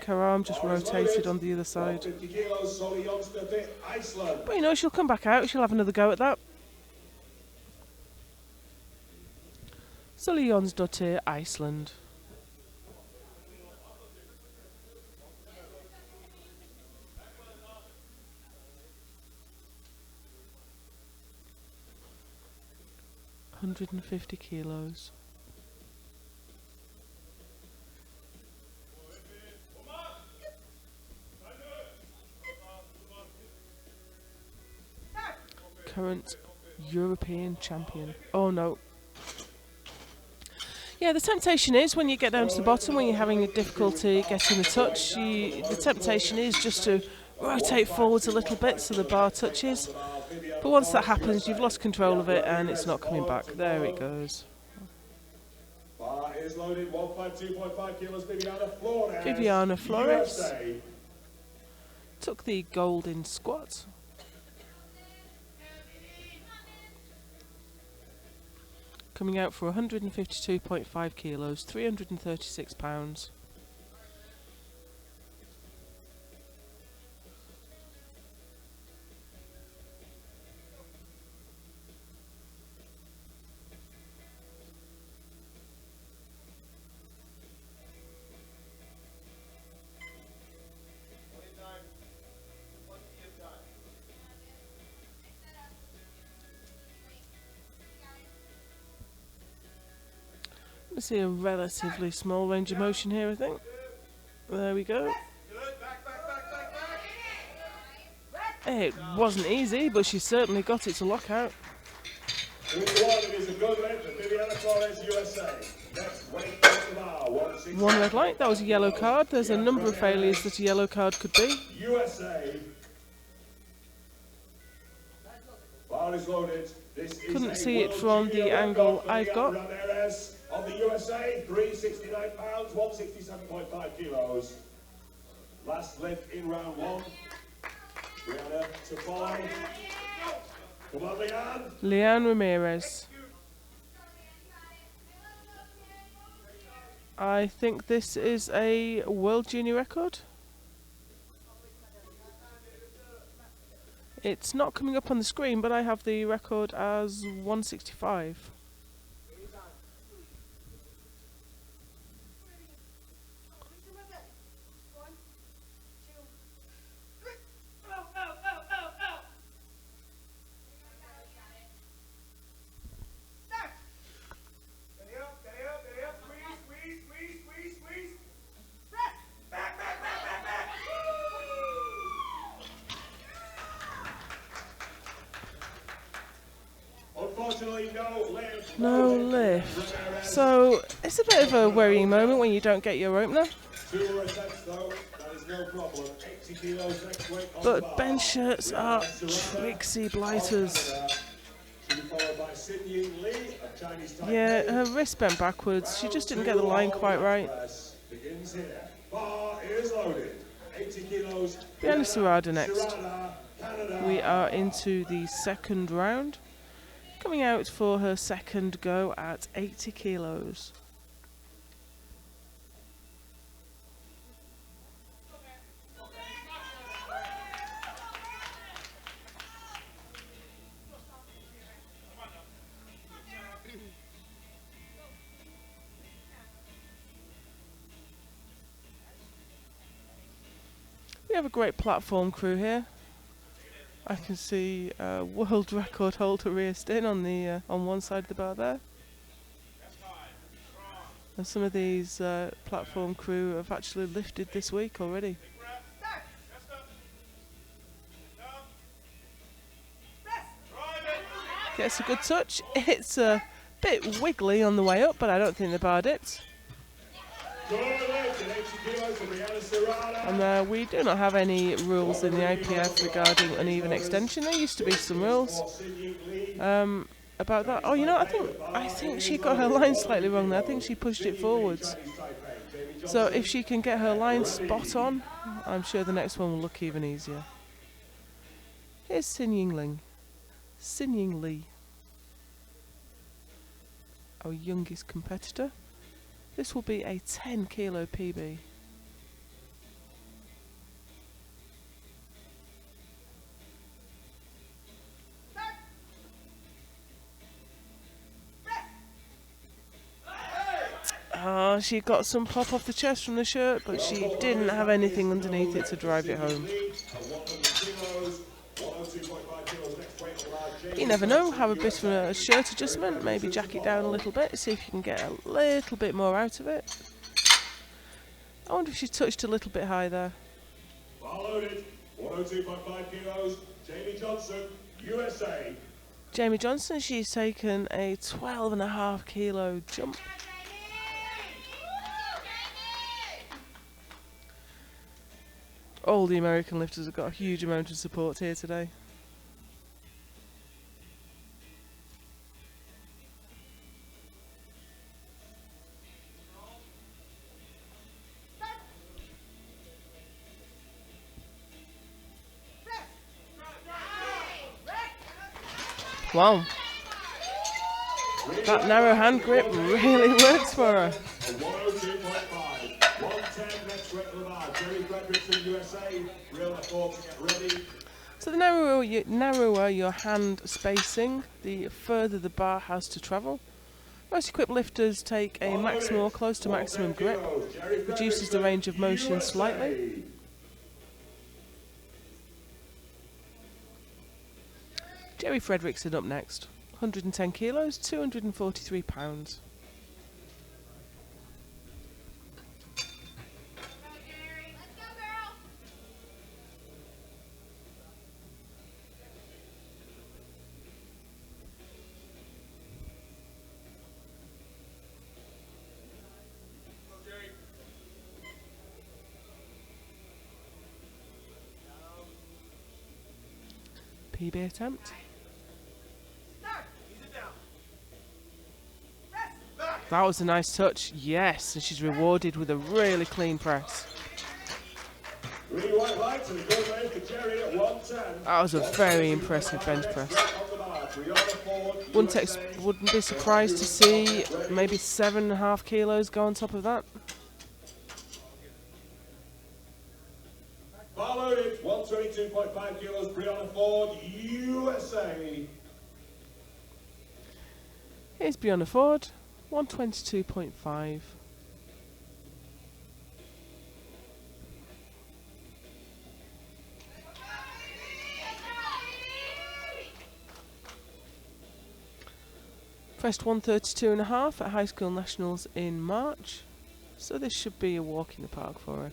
her arm just rotated on the other side. But you know, she'll come back out. She'll have another go at that. Sully Jonsdottir, Iceland. 150 kilos. Current European champion. Oh no. Yeah, the temptation is when you get down to the bottom, when you're having a difficulty getting the touch, the temptation is just to rotate forwards a little bit so the bar touches. But once that happens, you've lost control of it and it's not coming back. There it goes. Bar is loaded, 152.5 kilos, Flores. Viviana Flores USA. took the gold in squat. Coming out for 152.5 kilos, 336 pounds. We see a relatively small range of motion here, I think. There we go. It wasn't easy, but she certainly got it to lock out. One red light, that was a yellow card. There's a number of failures that a yellow card could be. USA. Bar is loaded. Couldn't see it from the angle I've got. Of the USA, 369 pounds, 167.5 kilos. Last lift in round one. Rihanna to follow. Come on, Leanne. Leanne Ramirez. I think this is a World Junior record. It's not coming up on the screen, but I have the record as 165. No lift. So it's a bit of a worrying moment when you don't get your opener. But bench shirts are tricksy blighters. Yeah, her wrist bent backwards. She just didn't get the line quite right. Rihanna Serrada next. We are into the second round. Coming out for her second go at 80 kilos. We have a great platform crew here. I can see world record holder Rhea Stinn on one side of the bar there. And some of these platform crew have actually lifted this week already. Gets a good touch. It's a bit wiggly on the way up, but I don't think the bar dipped. And we do not have any rules in the IPF regarding uneven extension. There used to be some rules about that. Oh, you know, I think she got her line slightly wrong there. I think she pushed it forwards. So if she can get her line spot on, I'm sure the next one will look even easier. Here's Sin Ying Lee, our youngest competitor. This will be a 10 kilo PB. Oh, she got some pop off the chest from the shirt, but she didn't have anything underneath it to drive it home. But you never know, have a bit of a shirt adjustment, maybe jack it down a little bit, see if you can get a little bit more out of it. I wonder if she touched a little bit high there. Bar loaded, 102.5 kilos, Jamie Johnson, USA. Jamie Johnson, she's taken a 12.5 kilo jump. All the American lifters have got a huge amount of support here today. Wow. That narrow hand grip really works for her. 102.5, 110 next weight to the bar. Jerry Fredericks, USA. Real effort to get ready. So the narrower your hand spacing, the further the bar has to travel. Most equipped lifters take a maximum or close to maximum grip, reduces the range of motion slightly. Jerry Fredrickson up next, 110 kilos, 243 pounds. PB attempt. That was a nice touch, yes, and she's rewarded with a really clean press. That was a very impressive bench press. Wouldn't be surprised to see maybe 7.5 kilos go on top of that. Bar loaded, 122.5 kilos, Brianna Ford, USA. Here's Brianna Ford, 122.5. Pressed 132.5 at High School Nationals in March, so this should be a walk in the park for her.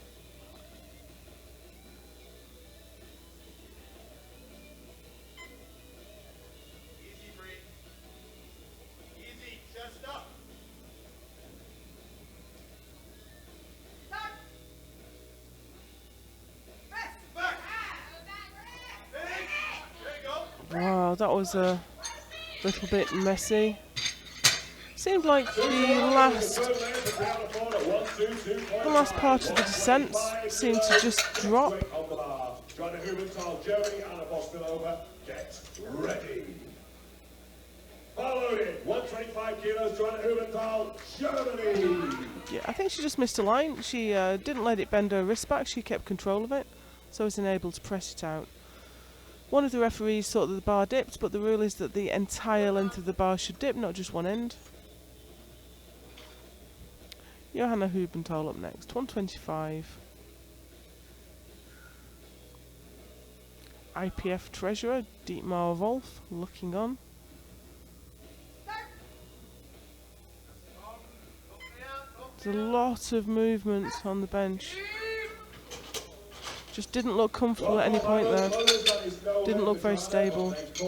Wow, that was a little bit messy. Seemed like the last part of the descent seemed to just drop. Yeah, I think she just missed a line. She didn't let it bend her wrist back. She kept control of it, so was enabled to press it out. One of the referees thought that the bar dipped, but the rule is that the entire length of the bar should dip, not just one end. Johanna Hubenthal up next, 125. IPF treasurer, Dietmar Wolf, looking on. There's a lot of movement on the bench. Just didn't look comfortable at any point there. Didn't look very stable. If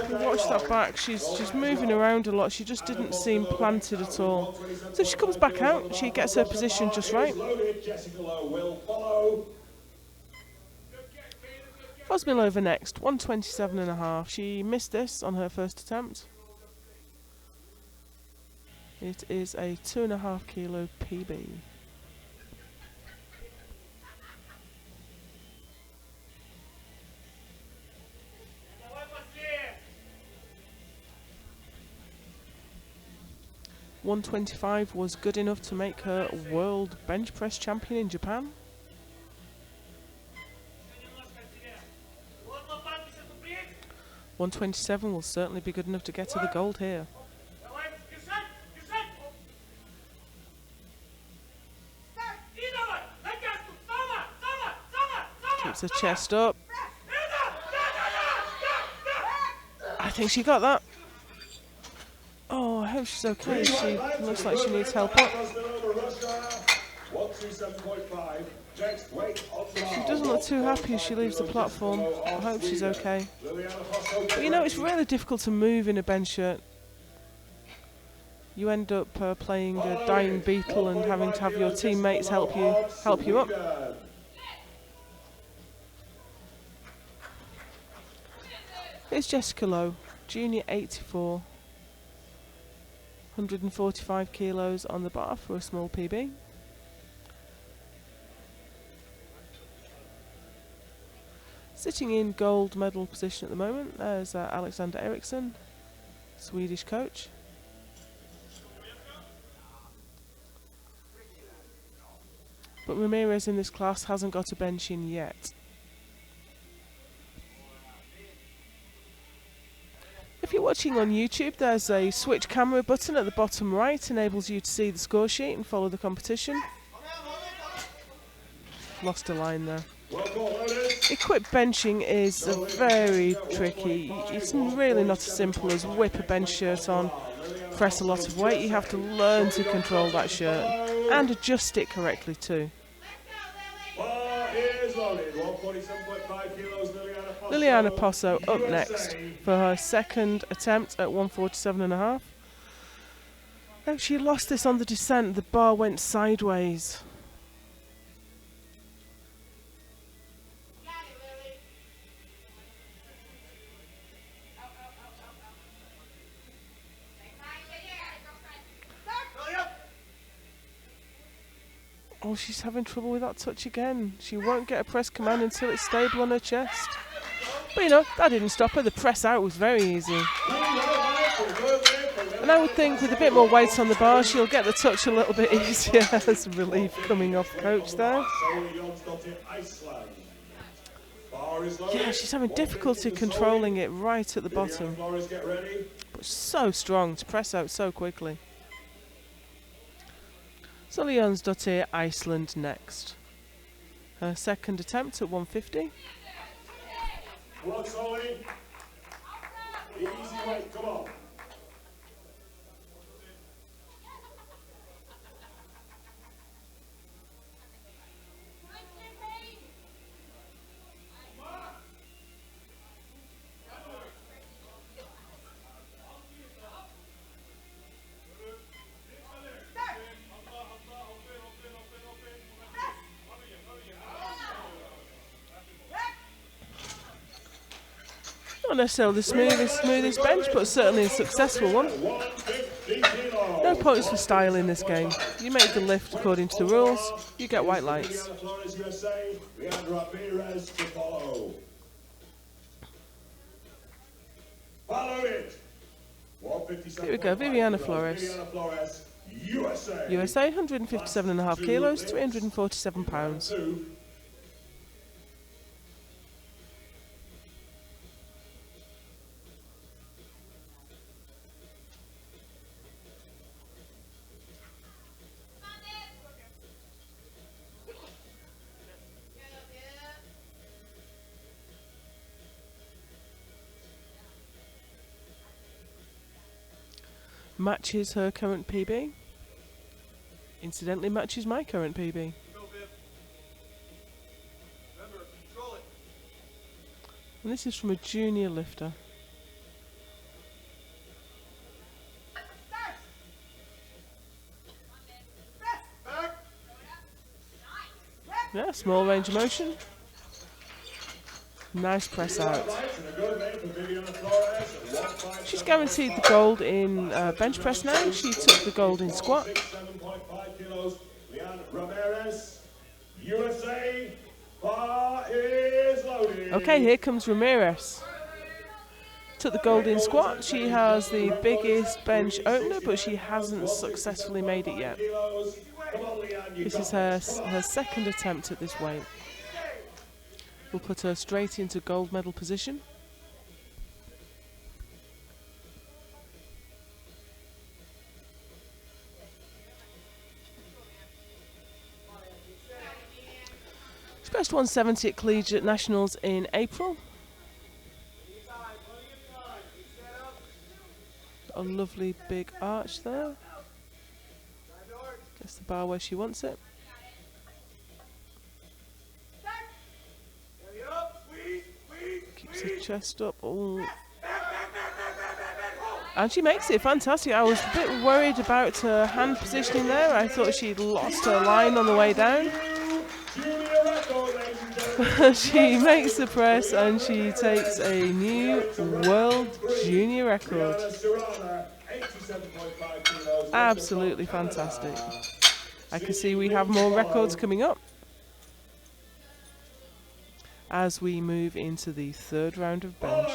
you watch that back, she's moving around a lot. She just didn't seem planted at all. So she comes back out, she gets her position just right. Fosmilova next, 127.5. She missed this on her first attempt. It is a 2.5 kilo PB. $125 was good enough to make her world bench press champion in Japan. $127 will certainly be good enough to get her the gold here. Keeps her chest up. I think she got that. Oh, I hope she's okay. She looks like she needs help up. She doesn't look too happy as she leaves the platform. I hope she's okay. But you know, it's really difficult to move in a bench shirt. You end up playing a dying beetle and having to have your teammates help you up. Here's Jessica Lowe, junior 84, 145 kilos on the bar for a small PB. Sitting in gold medal position at the moment, there's Alexander Eriksson, Swedish coach. But Ramirez in this class hasn't got a bench in yet. If you're watching on YouTube, there's a switch camera button at the bottom right, enables you to see the score sheet and follow the competition. Lost a line there. Equipped benching is very tricky. It's really not as simple as whip a bench shirt on, press a lot of weight. You have to learn to control that shirt and adjust it correctly too. Liliana Posso up next for her second attempt at 147.5. Oh, she lost this on the descent. The bar went sideways. Oh, she's having trouble with that touch again. She won't get a press command until it's stable on her chest. But you know, that didn't stop her. The press out was very easy. And I would think with a bit more weight on the bar, she'll get the touch a little bit easier. There's relief coming off coach there. Yeah, she's having difficulty controlling it right at the bottom. But so strong to press out so quickly. Sully Jónsdóttir, Iceland next. Her second attempt at 150. Come on, Sully. Easy weight, come on. Not necessarily the smoothest bench, but certainly a successful one. No points for style in this game. You make the lift according to the rules, you get white lights. Here we go, Viviana Flores. USA, 157.5 kilos, 347 pounds. Matches her current PB. Incidentally, matches my current PB. And this is from a junior lifter. Yeah, small range of motion. Nice press out. She's guaranteed the gold in bench press now. She took the gold in squat. Okay, here comes Ramirez. Took the gold in squat. She has the biggest bench opener, but she hasn't successfully made it yet. This is her second attempt at this weight. We'll put her straight into gold medal position. First 170 at Collegiate Nationals in April. A lovely big arch there. Gets the bar where she wants it. Keeps her chest up. Ooh. And she makes it fantastic. I was a bit worried about her hand positioning there. I thought she'd lost her line on the way down. She makes the press and she takes a new world junior record. Absolutely fantastic. I can see we have more records coming up as we move into the third round of bench.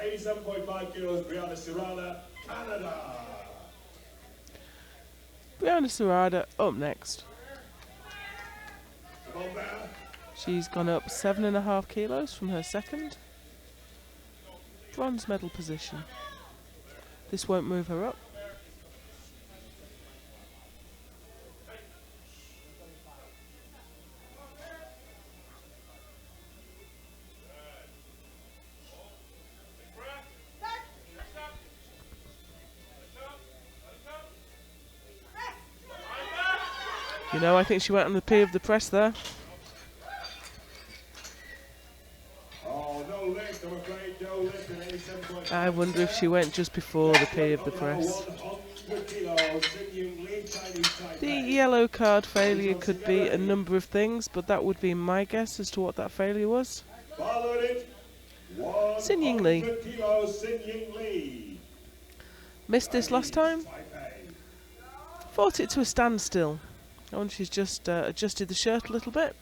87.5 kilos, Brianna Serrana, Canada. Brianna Serrana up next. She's gone up 7.5 kilos from her second. Bronze medal position. This won't move her up. You know, I think she went on the P of the press there. Oh, no lift, I'm afraid, no lift in 87.5. I wonder if she went just before the P of the press. The yellow card failure could be a number of things, but that would be my guess as to what that failure was. Sin Ying Lee. Missed this last time. Fought it to a standstill. I wonder if she's just adjusted the shirt a little bit.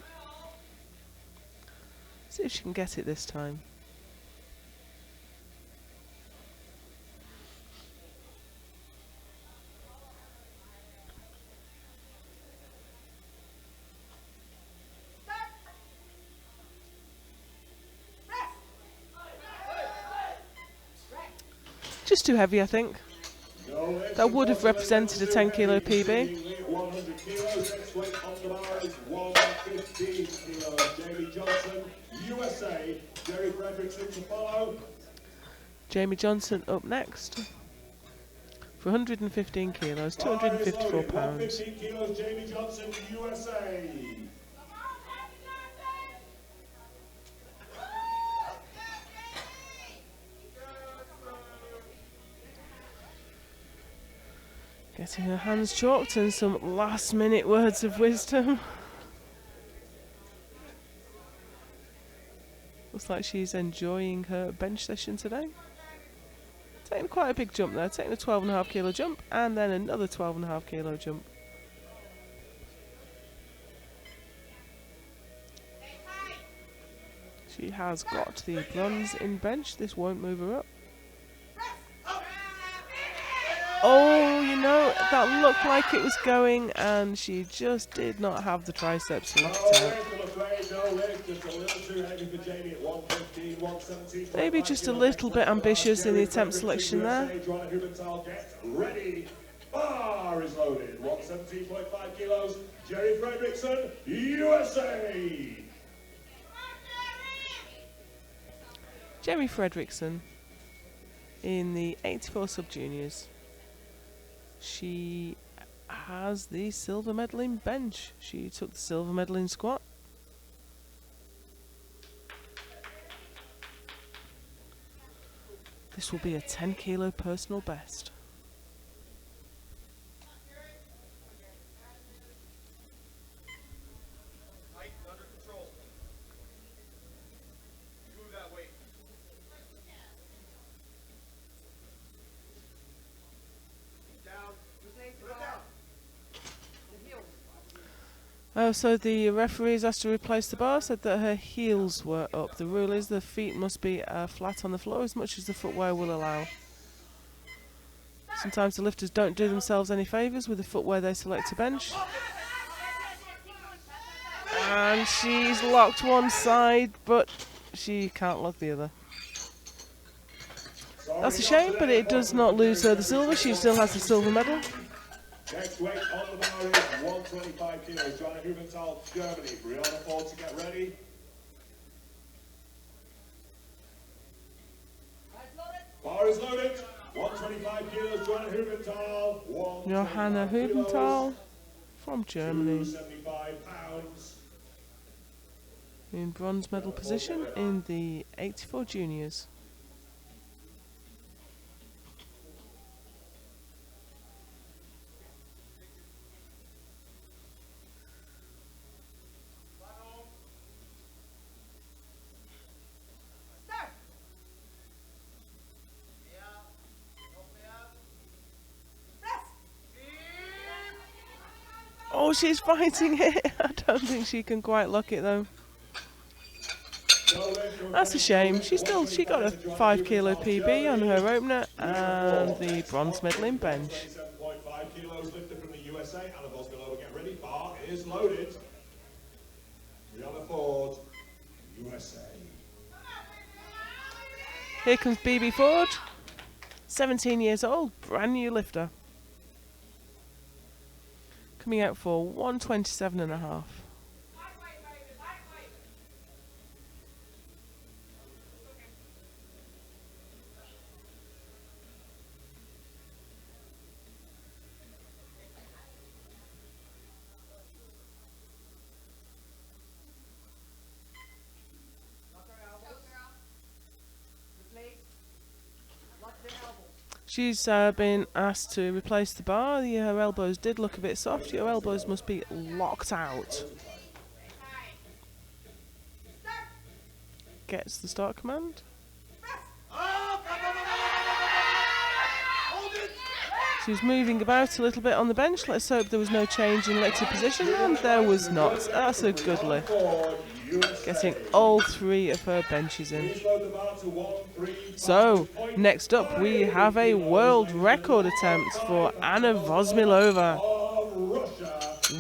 See if she can get it this time. Just too heavy, I think. That would have represented a 10 kilo PB. 100 kilos, next weight on the bar is 115 kilos. Jamie Johnson, USA. Jerry Fredrickson to follow. Jamie Johnson up next. For 115 kilos, 254 pounds. 115 kilos, Jamie Johnson, USA. Getting her hands chalked and some last minute words of wisdom. Looks like she's enjoying her bench session today. Taking quite a big jump there, taking a 12.5 kilo jump and then another 12.5 kilo jump. She has got the bronze in bench, this won't move her up. Oh, you know, that looked like it was going and she just did not have the triceps to lock it out. Maybe just a little bit ambitious in the attempt selection there. Ready, bar is loaded, 117.5 kilos, Jerry Fredrickson, USA. Jerry Fredrickson in the 84 sub-juniors. She has the silver medal in bench. She took the silver medal in squat. This will be a 10 kilo personal best. Oh, so the referees asked to replace the bar, said that her heels were up. The rule is the feet must be flat on the floor as much as the footwear will allow. Sometimes the lifters don't do themselves any favours with the footwear they select to bench. And she's locked one side, but she can't lock the other. That's a shame, but it does not lose her the silver. She still has the silver medal. Next weight on the bar is 125 kilos. Joanna Hubenthal, Germany. Brianna Ford to get ready. Bar is loaded. 125 kilos. Joanna Hubenthal. Johanna Hubenthal from Germany. 275 pounds. In bronze medal position in the 84 juniors. Oh, she's fighting it. I don't think she can quite lock it though. That's a shame. She got a 5 kilo PB on her opener and the bronze medal in bench. 27.5 kilos lifted from the USA. Anna Vosmilova, get ready. Bar is loaded. Brianna Ford, USA. Here comes BB Ford, 17 years old, brand new lifter. Coming out for 127.5. She's been asked to replace the bar. Her elbows did look a bit soft. Your elbows must be locked out. Gets the start command. She's moving about a little bit on the bench. Let's hope there was no change in elected position, and there was not. That's a good lift. Getting all 3 of her benches in. So, next up we have a world record attempt for Anna Vosmilova.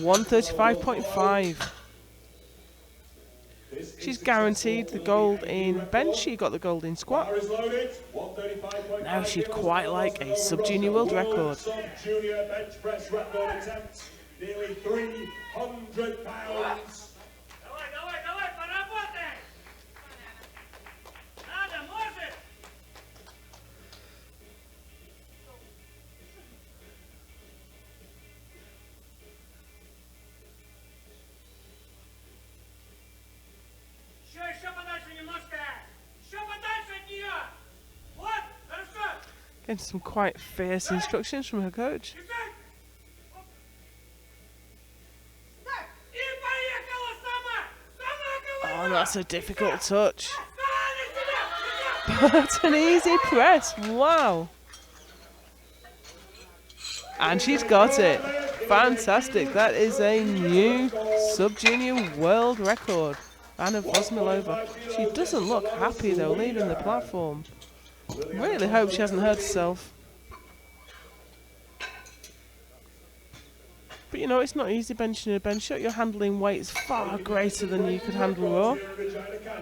135.5. She's guaranteed the gold in bench. She got the gold in squat. Now she'd quite like a sub-junior world record. Sub-junior bench press record attempt. Nearly 300 pounds. Getting some quite fierce instructions from her coach. Oh, that's a difficult touch. But an easy press. Wow. And she's got it. Fantastic. That is a new sub-junior world record. Anna Vosmilova. She doesn't look happy though, leaving the platform. Really hope she hasn't hurt herself. But you know, it's not easy benching a bench shot. You're handling weights far greater than you could handle raw.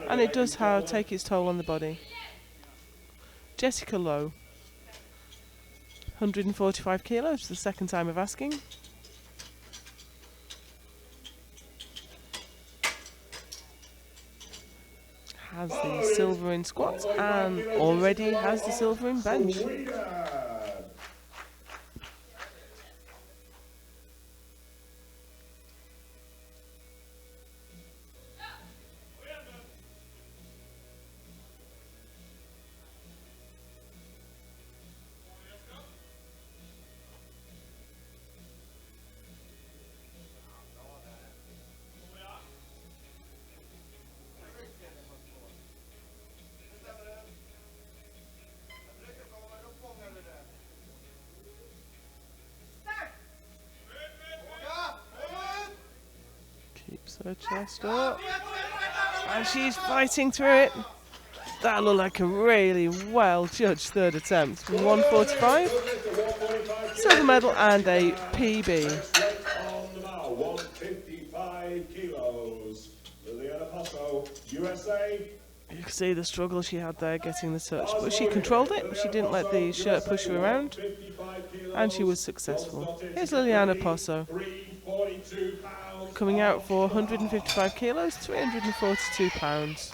And it does take its toll on the body. Jessica Lowe. 145 kilos, the second time of asking. Has the silver in squat and already has the silver in bench. Keeps her chest up. And she's fighting through it. That looked like a really well judged third attempt. 145. Silver medal and a PB. 155 kilos. Liliana Passo, USA. You can see the struggle she had there getting the touch, but she controlled it. She didn't let the shirt push her around, and she was successful. Here's Liliana Posso, coming out for 155 kilos, 342 pounds.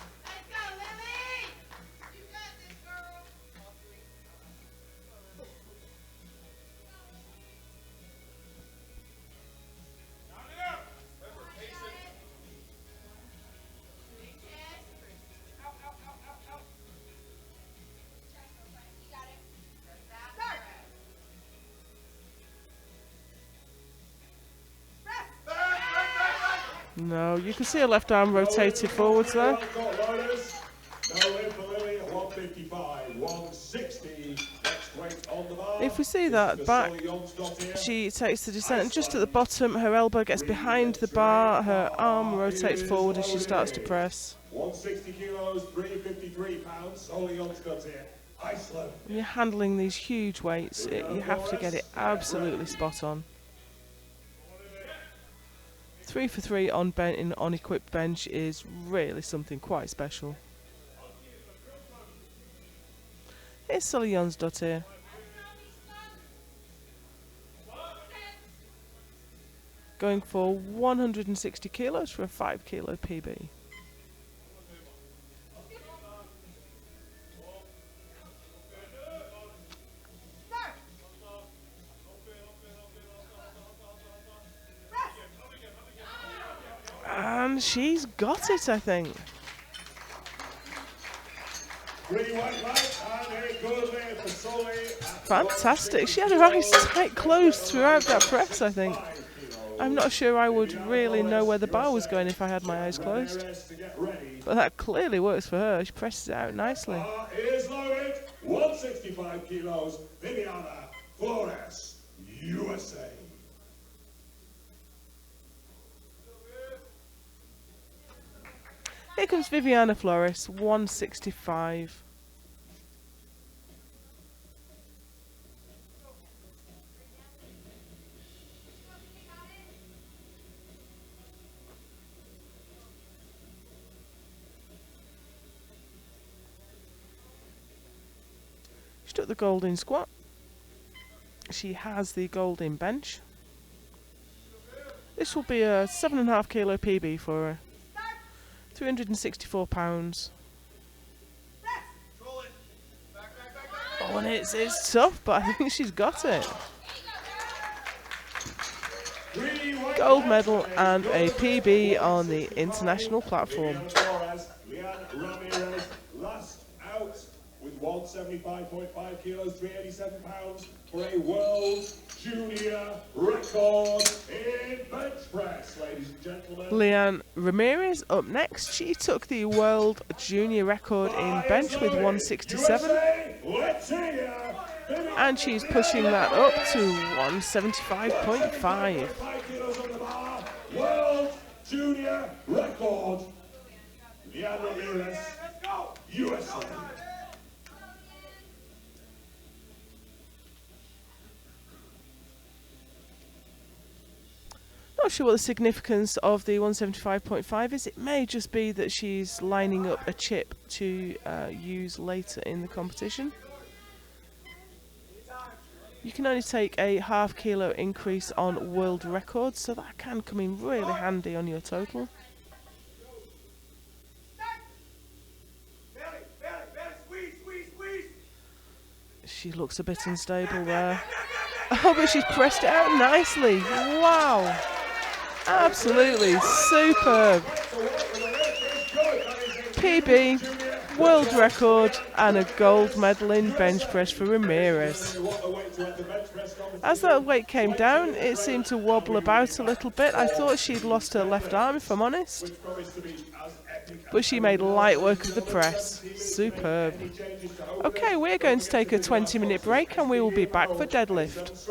No, you can see her left arm rotated forwards there. If we see that back, she takes the descent and just at the bottom, her elbow gets behind the bar, her arm rotates forward as she starts to press. 160 kilos, 353 pounds, solely on Scots here. Iceland. When you're handling these huge weights, you have to get it absolutely spot on. 3 for 3 on equipped bench is really something quite special. Here's Sully Jonsdottir. Going for 160 kilos for a 5 kilo PB. And she's got it, I think. Fantastic. She had her eyes tight closed throughout that press, I think. I'm not sure I would really know where the bar was going if I had my eyes closed. But that clearly works for her. She presses it out nicely. Is loaded, 165 kilos, Viviana Flores, USA. Here comes Viviana Flores, 165. She took the gold in squat. She has the gold in bench. This will be a 7.5 kilo PB for her. 364 pounds. Oh, and it's tough, but I think she's got it. Gold medal and a PB on the international platform. Last out with 175.5 kilos, 387 pounds for a world junior record in bench press, ladies and gentlemen. Leanne Ramirez up next. She took the world junior record in bench with 167. And she's pushing that up to 175.5. World junior record. Leanne Ramirez, USA. Not sure what the significance of the 175.5 is. It may just be that she's lining up a chip to use later in the competition. You can only take a ½ kilo increase on world records, so that can come in really handy on your total. She looks a bit unstable there. Oh, but she's pressed it out nicely. Wow. Absolutely superb. PB, world record, and a gold medal in bench press for Ramirez. As that weight came down, it seemed to wobble about a little bit. I thought she'd lost her left arm, if I'm honest. But she made light work of the press. Superb. Okay, we're going to take a 20-minute break and we will be back for deadlift.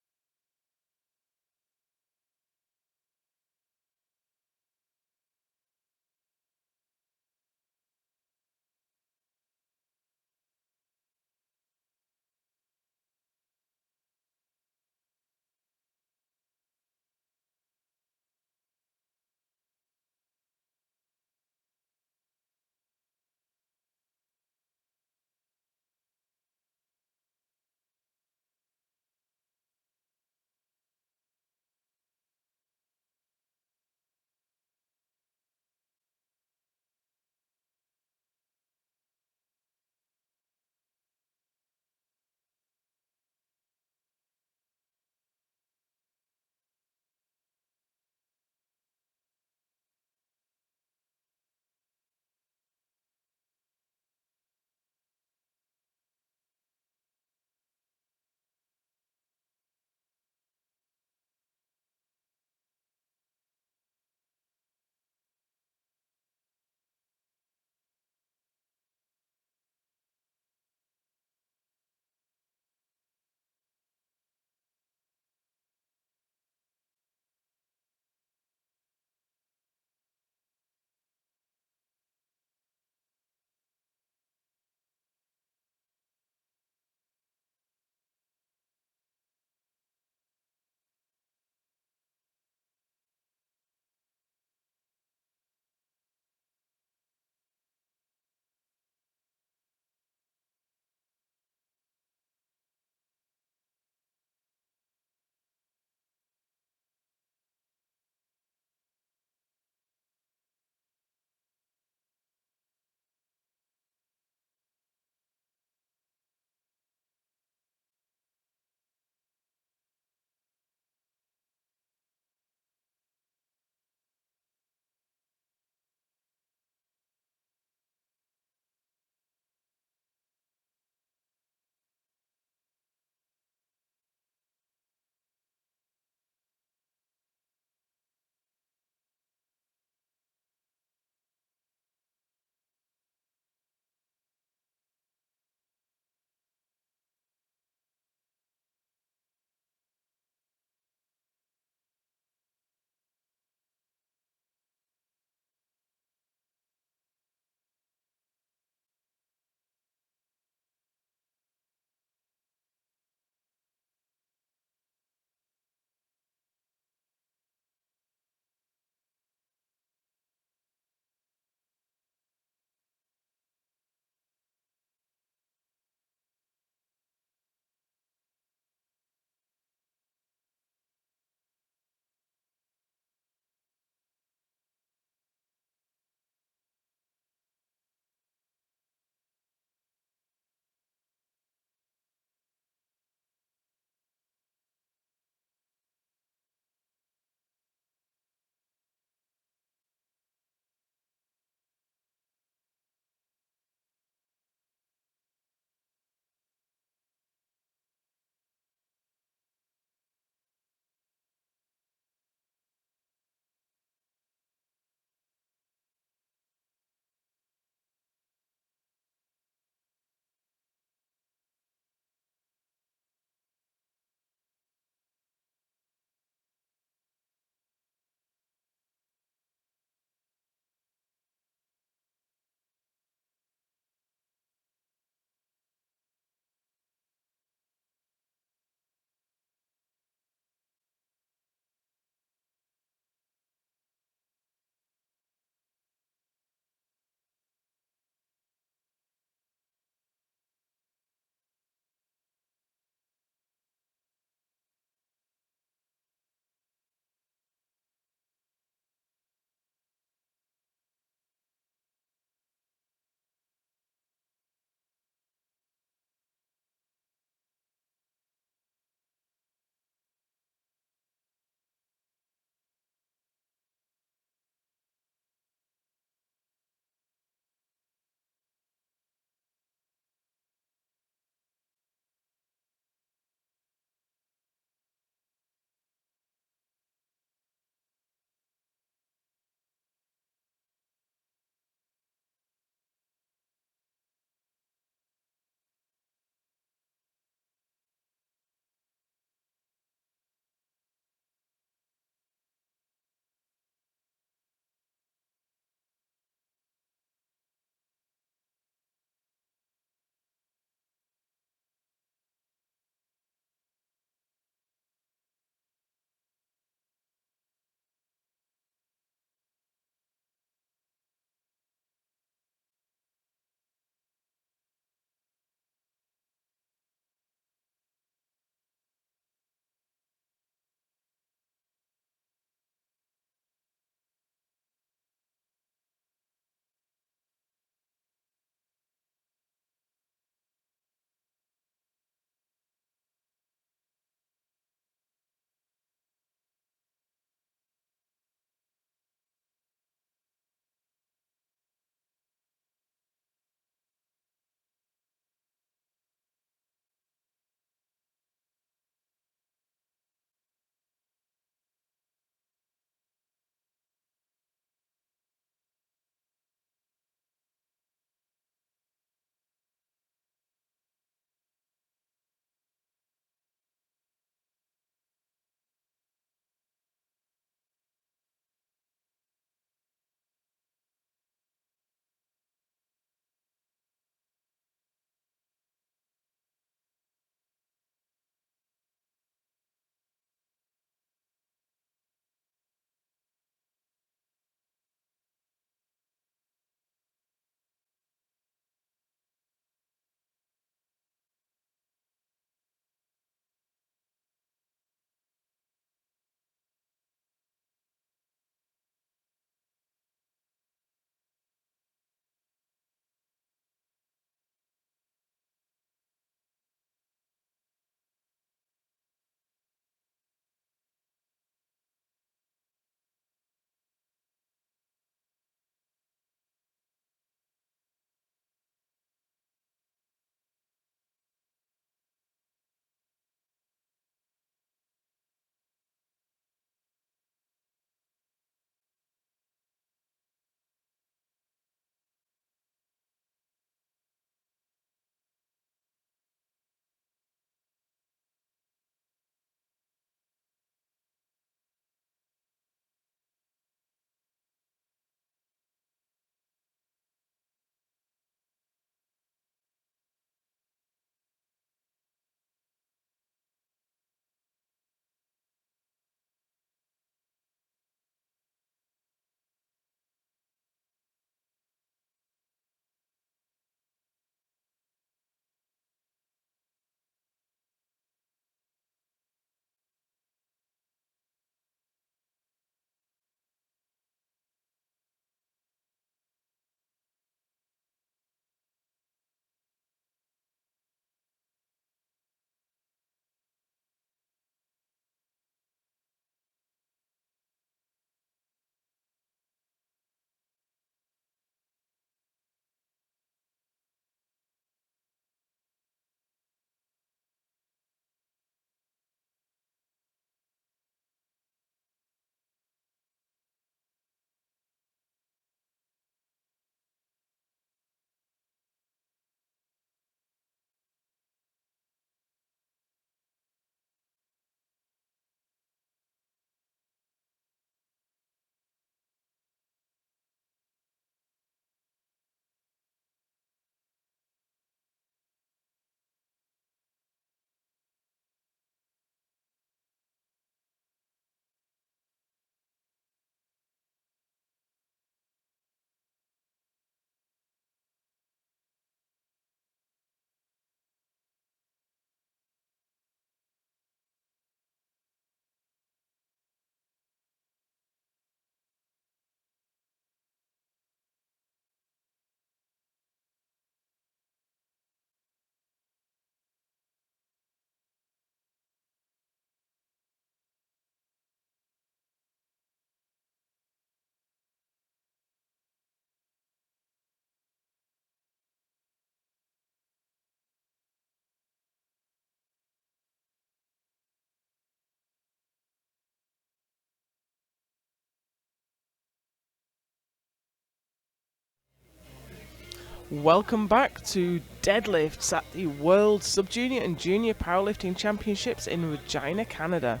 Welcome back to deadlifts at the World Sub-Junior and Junior Powerlifting Championships in Regina, Canada.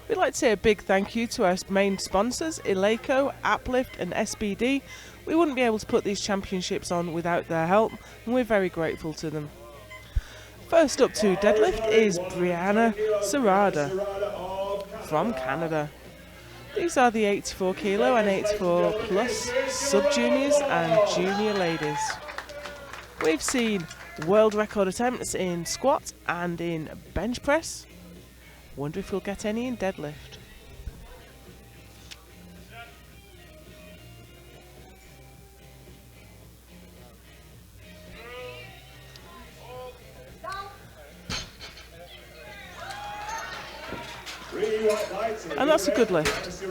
We'd like to say a big thank you to our main sponsors, Eleiko, Uplift and SBD. We wouldn't be able to put these championships on without their help, and we're very grateful to them. First up to deadlift is Brianna Serrada from Canada. These are the 84 kilo and 84 plus sub-juniors and junior ladies. We've seen world record attempts in squat and in bench press. Wonder if we'll get any in deadlift. And that's a good lift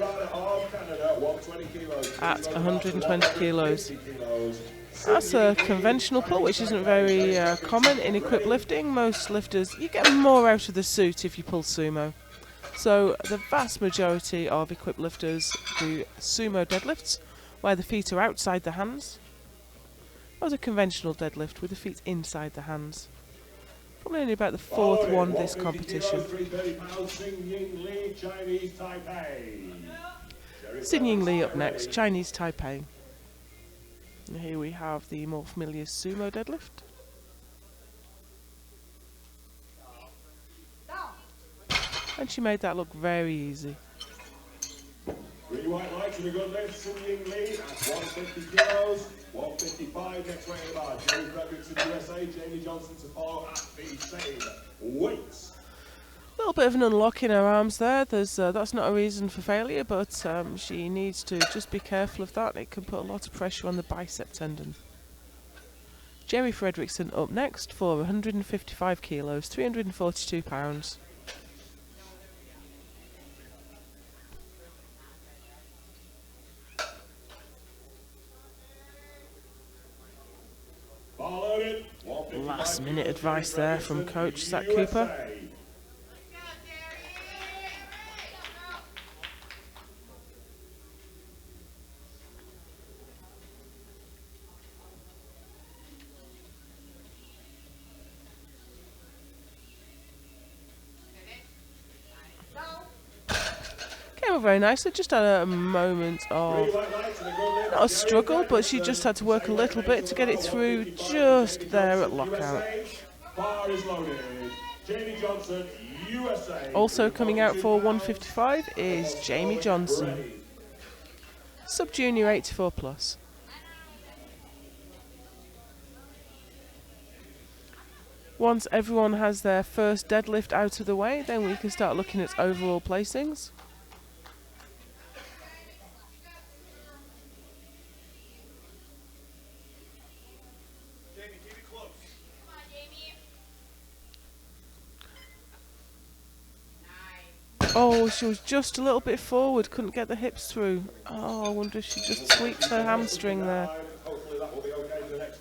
at 120 kilos. That's a conventional pull, which isn't very common in equipped lifting. Most lifters, you get more out of the suit if you pull sumo. So the vast majority of equipped lifters do sumo deadlifts, where the feet are outside the hands. Or a conventional deadlift with the feet inside the hands. Probably only about the fourth one this competition. Xin Ying Li up next, Chinese Taipei. And here we have the more familiar sumo deadlift. And she made that look very easy. Green white lights and a good lift. Xin Ying Li at 150 kilos, 155 next weight in the bar. Jerry Fredericks in the USA, Jamie Johnson to follow at the same weights. A little bit of an unlock in her arms there. That's not a reason for failure, but she needs to just be careful of that. It can put a lot of pressure on the bicep tendon. Jerry Fredrickson up next for 155 kilos, 342 pounds. Last minute advice there from Coach Zach Cooper. Came up very nicely, just had a moment of, not a struggle, but she just had to work a little bit to get it through just there at lockout. Also coming out for 155 is Jamie Johnson, sub-junior 84 plus. Once everyone has their first deadlift out of the way, then we can start looking at overall placings. Oh, she was just a little bit forward, couldn't get the hips through. Oh, I wonder if she just tweaked her hamstring there.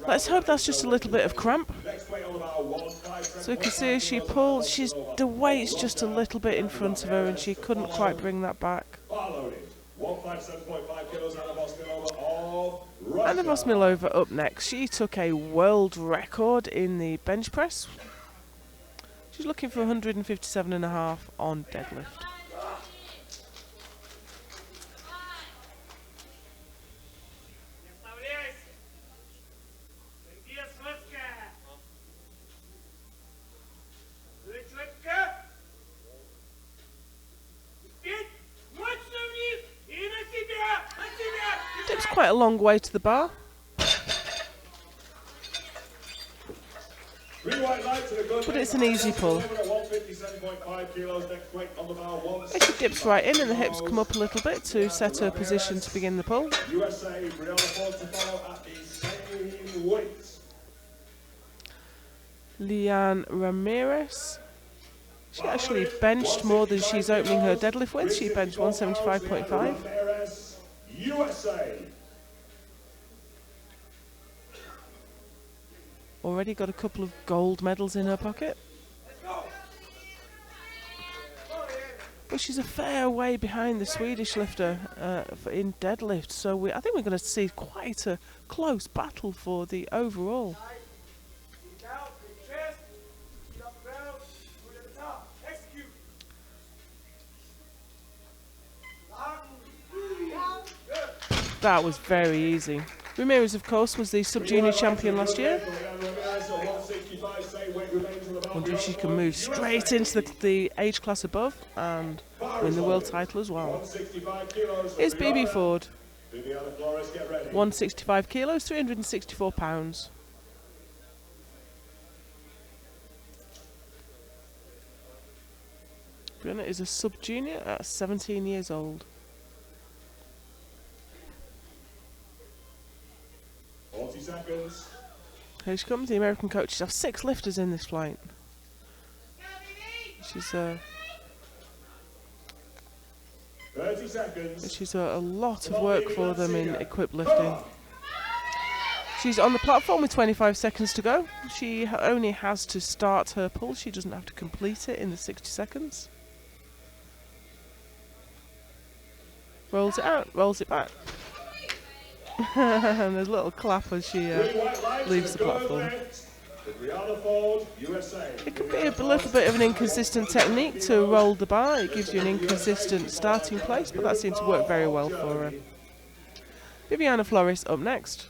Let's hope that's just a little bit of cramp. So you can see as she pulls, the weight's just a little bit in front of her and she couldn't quite bring that back. Anna Vosmilova up next. She took a world record in the bench press. She's looking for 157.5 on deadlift. Dips quite a long way to the bar. But it's an easy pull. And she dips right in and the hips come up a little bit to set her position to begin the pull. Leanne Ramirez. She actually benched more than she's opening her deadlift with. She benched 175.5. Already got a couple of gold medals in her pocket. But she's a fair way behind the Swedish lifter in deadlift, so I think we're going to see quite a close battle for the overall. That was very easy. Ramirez, of course, was the sub-junior champion last year. Wonder if she can move straight into the age class above and win the world title as well. Here's BB Ford. 165 kilos, 364 pounds. Brianna is a sub-junior at 17 years old. 40 seconds. Here she comes. The American coaches have 6 lifters in this flight. She's 30 seconds. She's a lot of work for them in equipped lifting. She's on the platform with 25 seconds to go. She only has to start her pull. She doesn't have to complete it in the 60 seconds. Rolls it out, rolls it back. And there's a little clap as she leaves the platform. It can be a little bit of an inconsistent technique to roll the bar. It gives you an inconsistent starting place, but that seemed to work very well for her. Viviana Flores up next.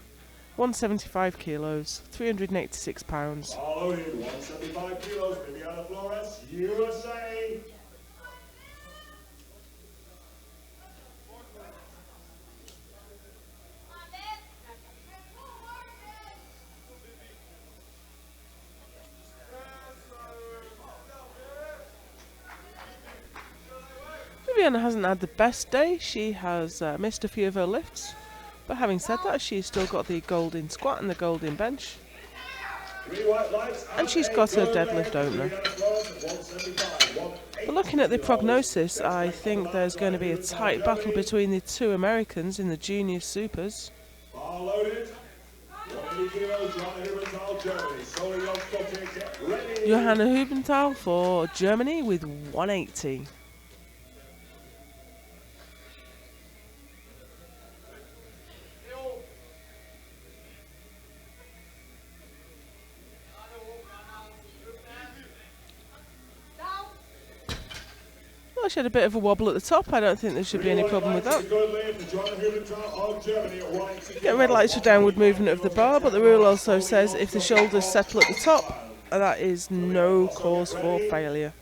175 kilos, 386 pounds. All loaded, 175 kilos, Viviana Flores, USA. Viviana hasn't had the best day. She has missed a few of her lifts. But having said that, she's still got the gold in squat and the gold in bench. And she's got her deadlift opener. But looking at the prognosis, I think there's going to be a tight battle between the 2 Americans in the junior supers. Johanna Hubenthal for Germany with 180. Well, she had a bit of a wobble at the top. I don't think there should be any problem with that. Get red lights for downward movement of the bar, but the rule also says if the shoulders settle at the top, that is no cause for failure.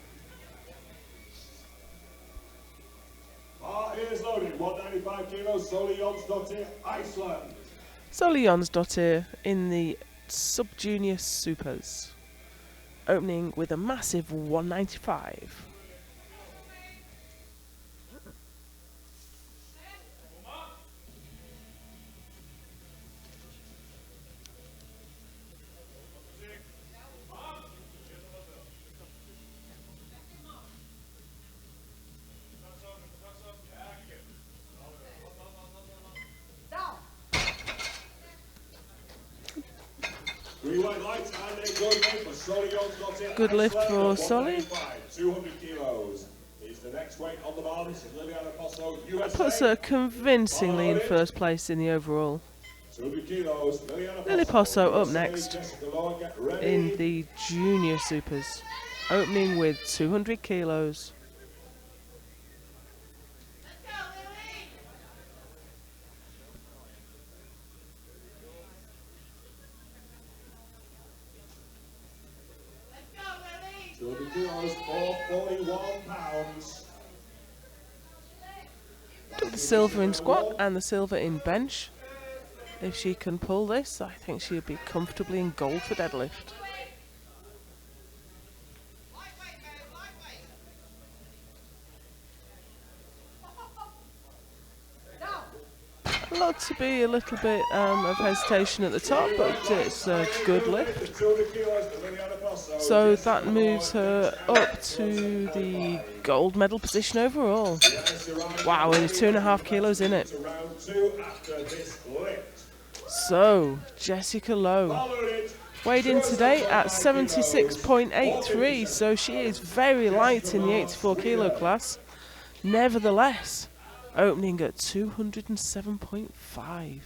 Bar is loaded, 195 kilos, Soli Jonsdottir, Iceland. Soli Jonsdottir in the sub-junior supers, opening with a massive 195. Good lift for Soli. 200 kilos is the next weight on the bar. This is Liliana Posso, USA. That puts her convincingly in first place in the overall. 200 kilos, Lily Posso up next in the junior supers, opening with 200 kilos. Took the silver in squat and the silver in bench. If she can pull this, I think she'll be comfortably in gold for deadlift. Looked to be a little bit of hesitation at the top, but it's a good lift. So that moves her up to the gold medal position overall. Wow, only 2.5 kilos in it. So, Jessica Lowe weighed in today at 76.83, so she is very light in the 84 kilo class. Nevertheless, opening at 207.5.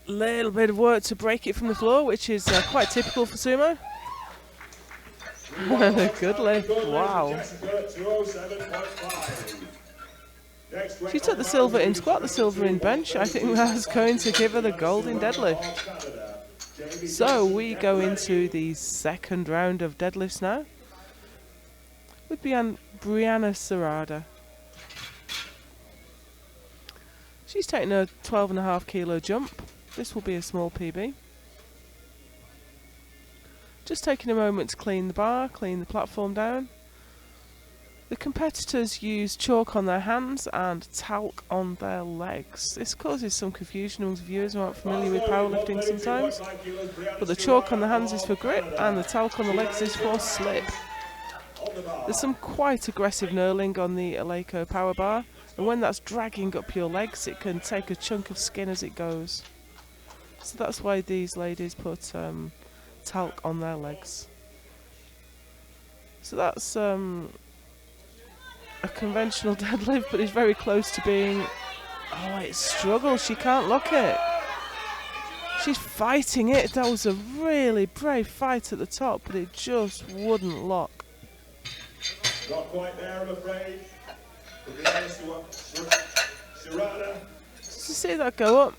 Little bit of work to break it from the floor, which is quite typical for sumo. Good lift, wow. She took the silver in squat, the silver in bench. I think that's going to give her the gold in deadlift. So we go into the second round of deadlifts now with Brianna Serrada. She's taking a 12.5 kilo jump. This will be a small PB. Just taking a moment to clean the bar, clean the platform down. The competitors use chalk on their hands and talc on their legs. This causes some confusion amongst viewers who aren't familiar with powerlifting sometimes. But the chalk on the hands is for grip and the talc on the legs is for slip. There's some quite aggressive knurling on the Eleiko power bar, and when that's dragging up your legs it can take a chunk of skin as it goes. So that's why these ladies put talc on their legs. So that's a conventional deadlift, but it's very close to being... Oh, it struggles, she can't lock it. She's fighting it. That was a really brave fight at the top, but it just wouldn't lock. Not quite there, I'm afraid. Did you see that go up?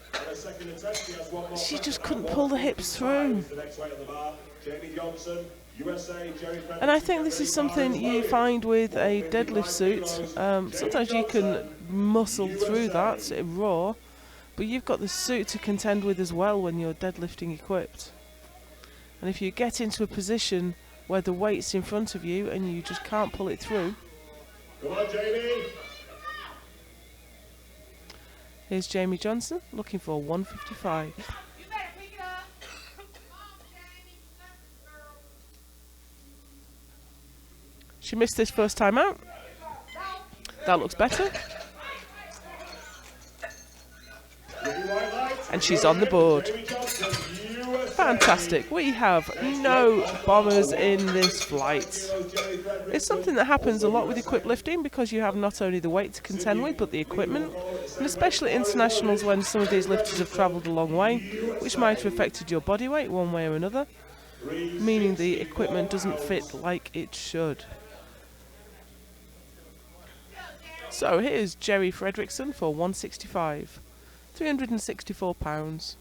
She just couldn't pull the hips through. And I think this is something you find with a deadlift suit. Sometimes you can muscle through that raw, but you've got the suit to contend with as well when you're deadlifting equipped. And if you get into a position where the weight's in front of you and you just can't pull it through. Come on, Jamie. Here's Jamie Johnson looking for 155. She missed this first time out. That looks better. And she's on the board. Fantastic. We have no bombers in this flight. It's something that happens a lot with equipped lifting because you have not only the weight to contend with but the equipment, and especially internationals when some of these lifters have travelled a long way, which might have affected your body weight one way or another, meaning the equipment doesn't fit like it should. So here's Jerry Fredrickson for 165, 364 pounds.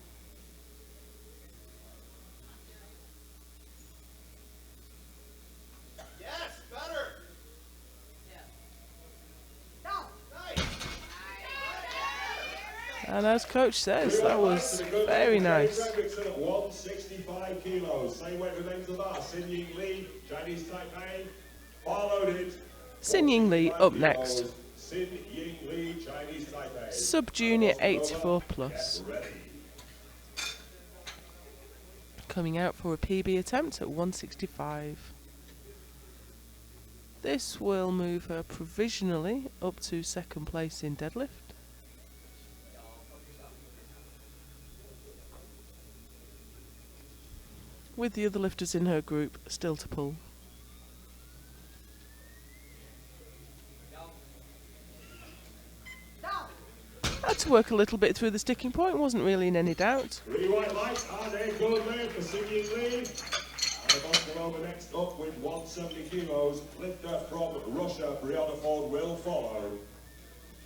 And as coach says, that was very nice. 165 kilos. Same weight remains the bar. Sin Ying Lee, Chinese Taipei, followed it. Sin Ying Lee up next. Sin Ying Lee, Chinese Taipei. Sub-junior 84 plus. Coming out for a PB attempt at 165. This will move her provisionally up to second place in deadlift. With the other lifters in her group still to pull. Had to work a little bit through the sticking point, wasn't really in any doubt. 3 white lights and a good lift for Sin Ying Lee. And the bottom over next up with 170 kilos. Lifter from Russia, Brianna Ford, will follow.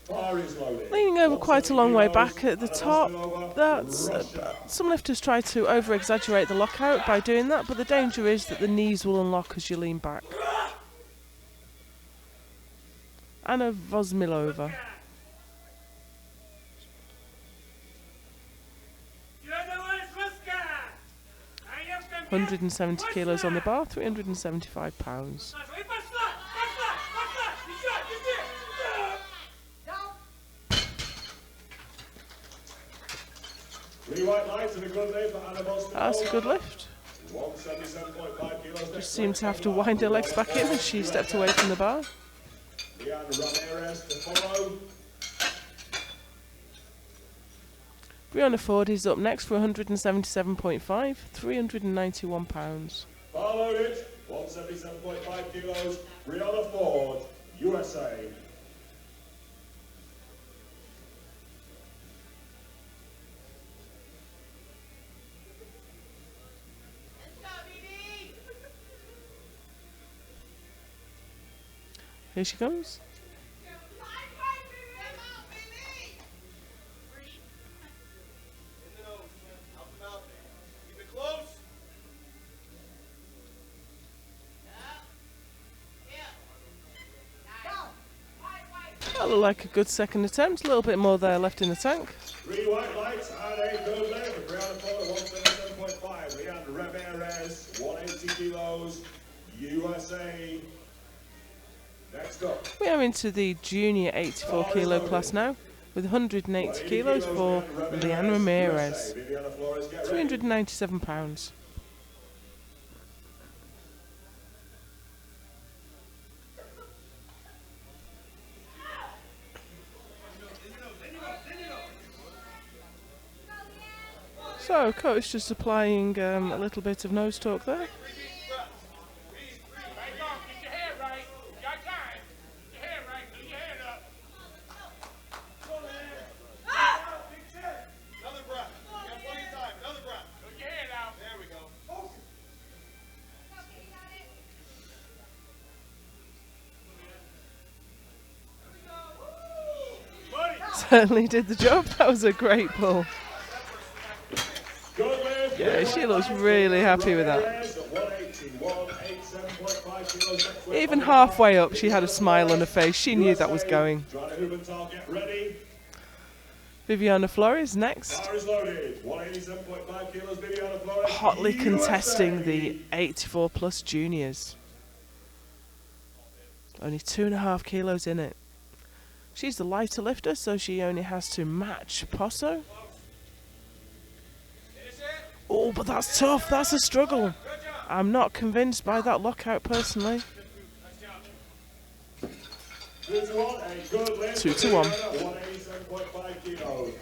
Fire is loaded. Leaning over quite a long way back at the top. That's some lifters try to over-exaggerate the lockout by doing that, but the danger is that the knees will unlock as you lean back. Anna Vosmilova. 170 kilos on the bar, 375 pounds. Three white lights and a good lift for Anna Vosmilova. That's a good lift. 177.5 kilos. Just seemed to have to wind her legs back in as she stepped away from the bar. Ramirez to follow. Brianna Ford is up next for 177.5, £391. Followed it, 177.5 kilos, Brianna Ford, USA. Here she comes. That looked like a good second attempt. A little bit more there left in the tank. 3 white lights and a good leg for Brianna Ford at 177.5. Leanne Ramirez, 180 kilos, USA. Next up. We are into the junior 84 kilo class now, with 180 kilos for Leanne Ramirez. £397. So, coach just applying a little bit of nose talk there. Certainly did the job. That was a great pull. Yeah, she looks really happy with that. Even halfway up, she had a smile on her face. She knew that was going. Viviana Flores next. Hotly contesting the 84 plus juniors. Only 2.5 kilos in it. She's the lighter lifter, so she only has to match Posso. Oh, but that's tough. That's a struggle. I'm not convinced by that lockout personally. 2 to 1.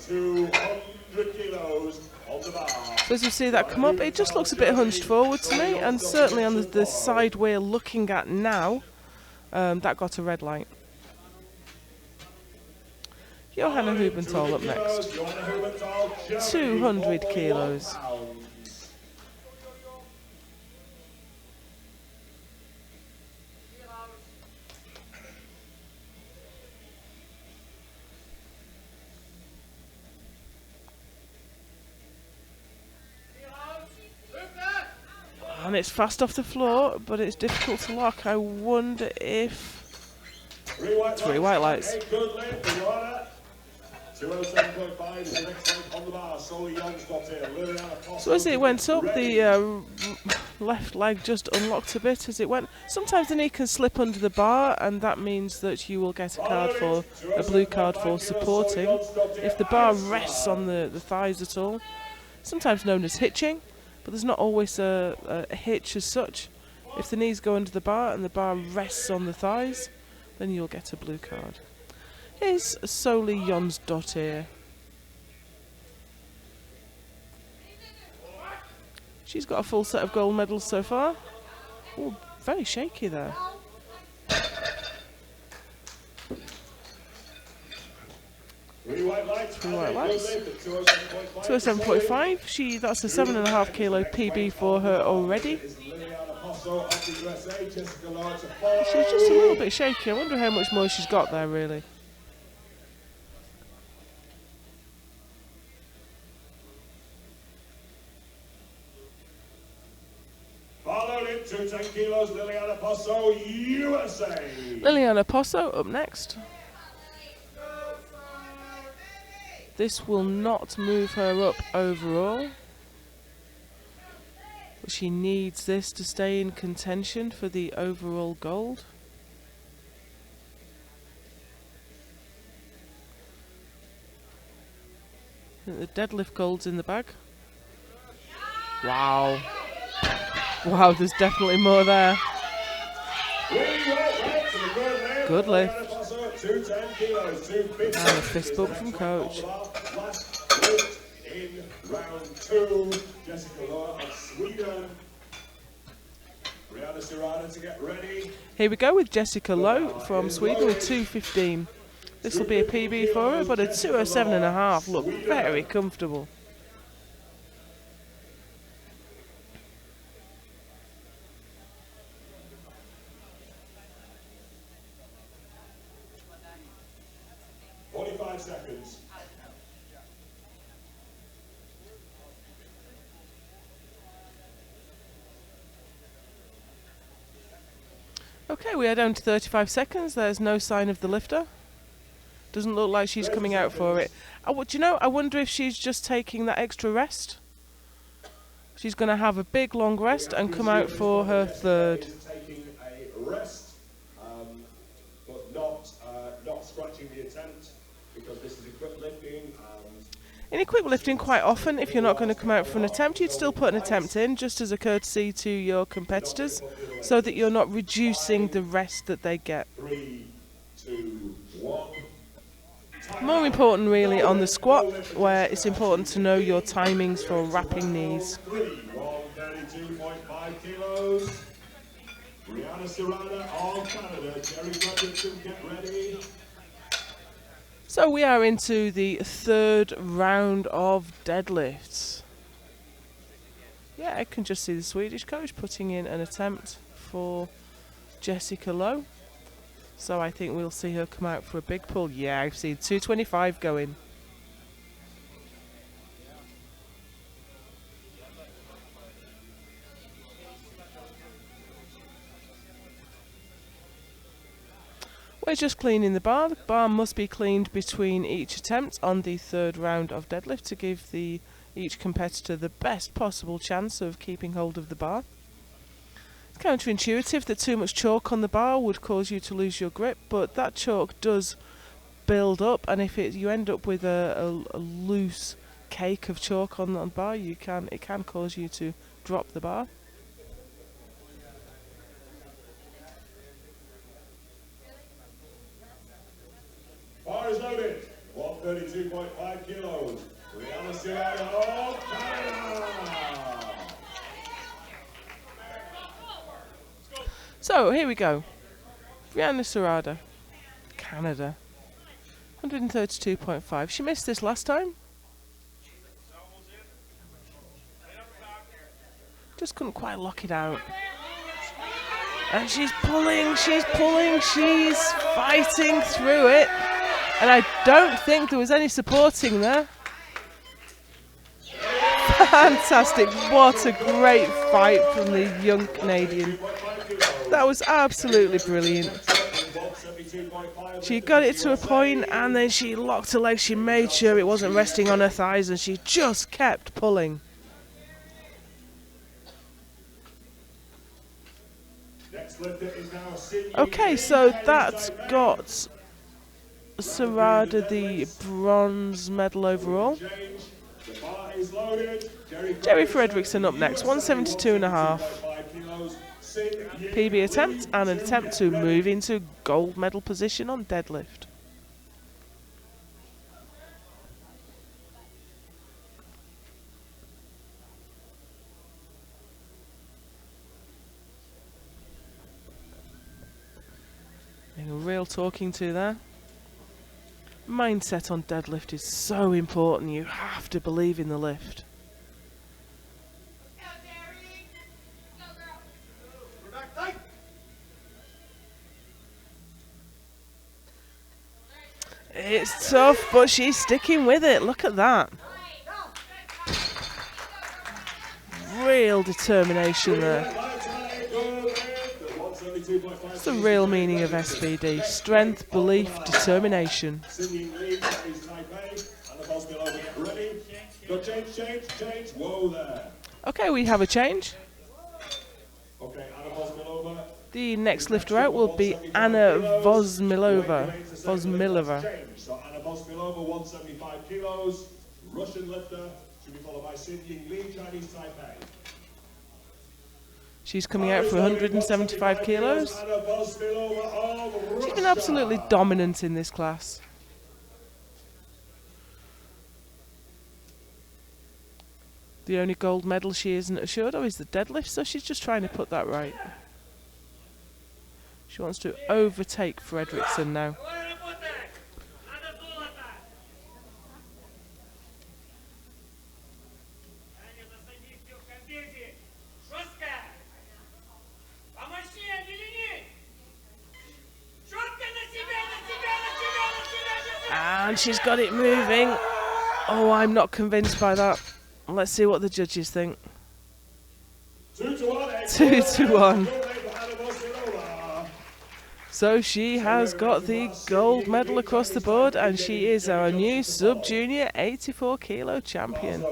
200 kilos on the bar. So as you see that come up, it just looks a bit hunched forward to me, and certainly on the side we're looking at now, that got a red light. Johanna Hubenthal up next. 200 kilos. And it's fast off the floor, but it's difficult to lock. I wonder if... 3 white lights. 207.5 is the next leg on the bar. Solely Young's got here. So as it went up, the left leg just unlocked a bit as it went. Sometimes the knee can slip under the bar, and that means that you will get a blue card for supporting. If the bar rests on the thighs at all, sometimes known as hitching, but there's not always a hitch as such. If the knees go under the bar and the bar rests on the thighs, then you'll get a blue card. Here's Soli Jonsdottir. She's got a full set of gold medals so far. Oh, very shaky there. 3 white lights. 207.5. That's a 7.5 kilo PB for her already. She's just a little bit shaky. I wonder how much more she's got there, really. Followed into 10 kilos, Liliana Posso, USA. Liliana Posso up next. This will not move her up overall, but she needs this to stay in contention for the overall gold. I think the deadlift gold's in the bag. Wow. Wow, there's definitely more there. Good lift. And a fist bump from coach. Last lift in round 2. Jessica Lohr of Sweden. Brianna Serrano to get ready. Here we go with Jessica Loh from Sweden with 2:15. This will be a PB for her, but a 2:07.5 look very comfortable. Seconds. Okay, we are down to 35 seconds. There's no sign of the lifter. Doesn't look like she's coming out for it. Do you know, I wonder if she's just taking that extra rest. She's going to have a big long rest and come out for her third. Taking a rest, but not scratching the attempt, because this is equipped lifting. In equipped lifting, quite often, if you're not going to come out for an attempt, you'd still put an attempt in, just as a courtesy to your competitors, so that you're not reducing the rest that they get. 3, 2, 1. More important, really, on the squat, where it's important to know your timings for wrapping knees. 132.5 kilos. Brianna Serrano of Canada. Jerry Fredrickson, get ready. So we are into the third round of deadlifts. Yeah, I can just see the Swedish coach putting in an attempt for Jessica Loh. So I think we'll see her come out for a big pull. Yeah, I've seen 225 going. We're just cleaning the bar. The bar must be cleaned between each attempt on the third round of deadlift to give each competitor the best possible chance of keeping hold of the bar. It's counterintuitive that too much chalk on the bar would cause you to lose your grip, but that chalk does build up, and if you end up with a loose cake of chalk on the bar, it can cause you to drop the bar. Bar is loaded. 132.5 kilos. Brianna Serrano of Canada. So here we go. Brianna Serrano, Canada. 132.5. She missed this last time. Just couldn't quite lock it out. And she's pulling, she's fighting through it. And I don't think there was any supporting there. Fantastic. What a great fight from the young Canadian. That was absolutely brilliant. She got it to a point and then she locked her legs. She made sure it wasn't resting on her thighs and she just kept pulling. Okay, so that's got Serrano the bronze medal overall. Jerry Fredrickson up next, 172.5. PB attempt and an attempt to move into gold medal position on deadlift. A real talking to there. Mindset on deadlift is so important. You have to believe in the lift. It's tough, but she's sticking with it. Look at that. Real determination there. It's the real meaning of SBD. Strength, belief, determination. Okay, we have a change. The next lifter out will be Anna Vozmilova. So Anna Vozmilova, 175 kilos, Russian lifter, to be followed by Xin Ying Li, Chinese Taipei. She's coming out for 175 kilos. She's been absolutely dominant in this class. The only gold medal she isn't assured of is the deadlift, so she's just trying to put that right. She wants to overtake Fredrickson now. And she's got it moving. Oh, I'm not convinced by that. Let's see what the judges think. 2-1. So she has got the gold medal across the board, and she is our new sub-junior 84 kilo champion.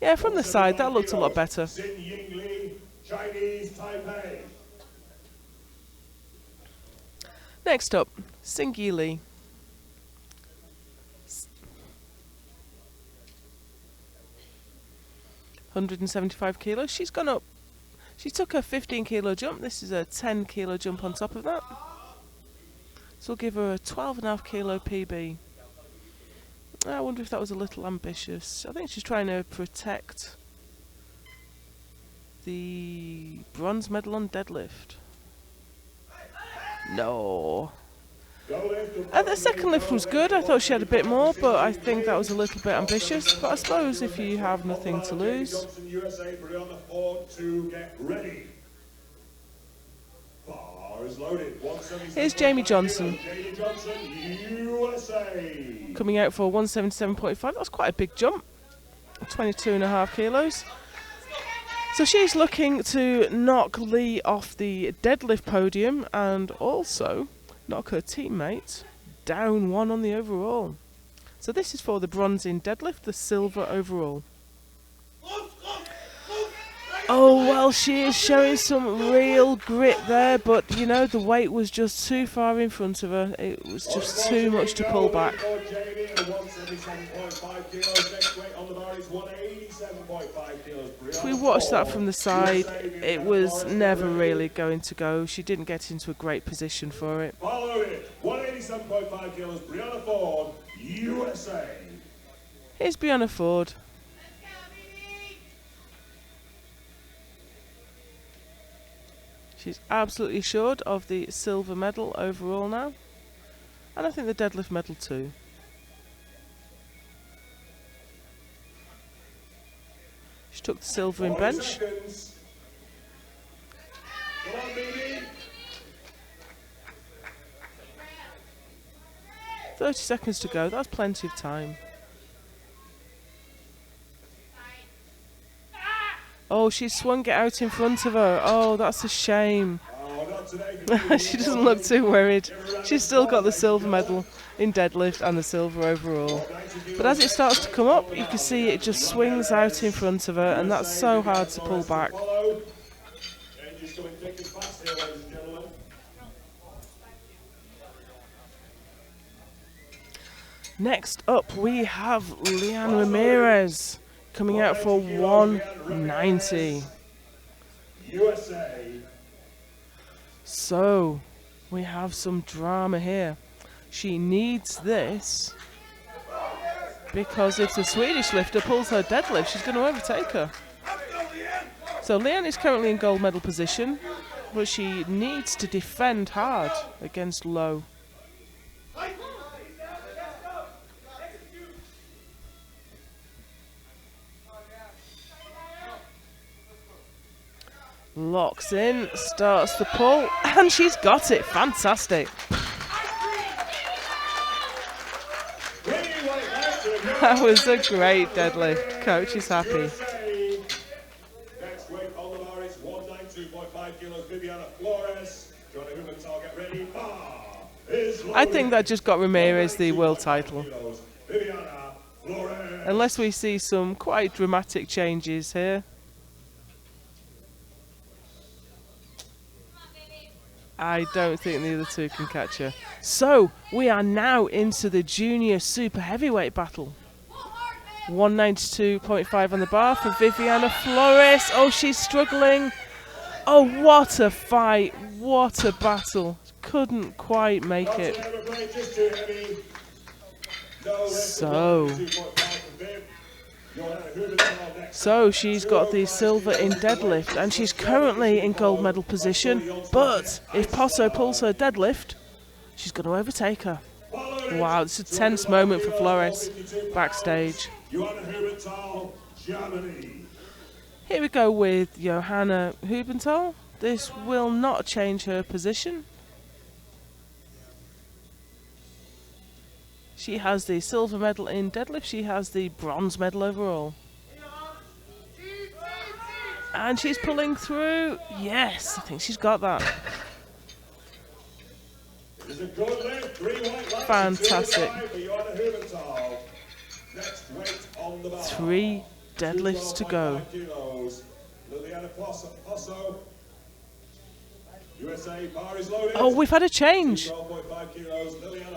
Yeah, from the side that looked a lot better. Next up, Xingyi Li. $175 kilos. She's gone up. She took a 15 kilo jump. This is a 10 kilo jump on top of that. So we'll give her a 12.5 kilo PB. I wonder if that was a little ambitious. I think she's trying to protect the bronze medal on deadlift. No. The second lift was good. I thought she had a bit more, but I think that was a little bit ambitious. But I suppose if you have nothing to lose. Here's Jamie Johnson. Coming out for 177.5. That's quite a big jump. 22.5 kilos. So she's looking to knock Lee off the deadlift podium and also knock her teammate down one on the overall. So this is for the bronze in deadlift, the silver overall. Oh, well, she is showing some real grit there, but, you know, the weight was just too far in front of her. It was just too much to pull back. If we watched that from the side, it was never really going to go. She didn't get into a great position for it. 187.5 kilos, Brianna Ford, USA. Here's Brianna Ford. She's absolutely assured of the silver medal overall now. And I think the deadlift medal too. She took the silver in bench. Come on, baby. 30 seconds to go, that's plenty of time. Oh, she swung it out in front of her. Oh, that's a shame. She doesn't look too worried. She's still got the silver medal in deadlift and the silver overall. But as it starts to come up, you can see it just swings out in front of her, and that's so hard to pull back. Next up, we have Leanne Ramirez coming out for 190. USA. So, we have some drama here. She needs this because if the Swedish lifter pulls her deadlift, she's going to overtake her. So Leanne is currently in gold medal position, but she needs to defend hard against Low. Locks in, starts the pull, and she's got it. Fantastic. That was a great deadlift. Coach is happy. Next weight on the bar is 192.5 kilos. Viviana Flores. Johnny Hoover target ready. Bar is loaded. I think that just got Ramirez the world title. Viviana Flores. Unless we see some quite dramatic changes here. I don't think the other two can catch her. So, we are now into the junior super heavyweight battle. 192.5 on the bar for Viviana Flores. Oh, she's struggling. Oh, what a fight. What a battle. Couldn't quite make it. So she's got the silver in deadlift, and she's currently in gold medal position. But if Posso pulls her deadlift, she's going to overtake her. Wow, it's a tense moment for Flores backstage. Here we go with Johanna Hubenthal. This will not change her position. She has the silver medal in deadlift. She has the bronze medal overall. And she's pulling through. Yes, I think she's got that. Fantastic. 3 deadlifts to go. Oh, we've had a change.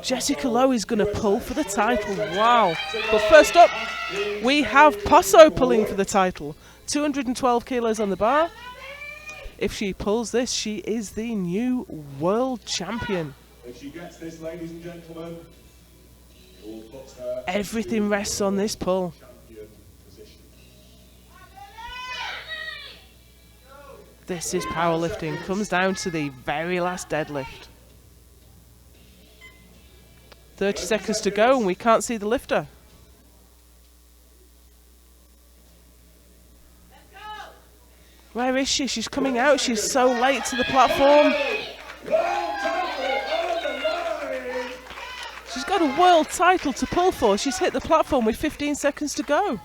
Jessica Lowe is going to pull for the title. Wow. But first up, we have Posso pulling for the title. 212 kilos on the bar. If she pulls this, she is the new world champion. If she gets this, ladies and gentlemen, it will put her everything rests on this pull. This is powerlifting. Comes down to the very last deadlift. 30 seconds to go and we can't see the lifter. Where is she? She's coming out. She's so late to the platform. She's got a world title to pull for. She's hit the platform with 15 seconds to go.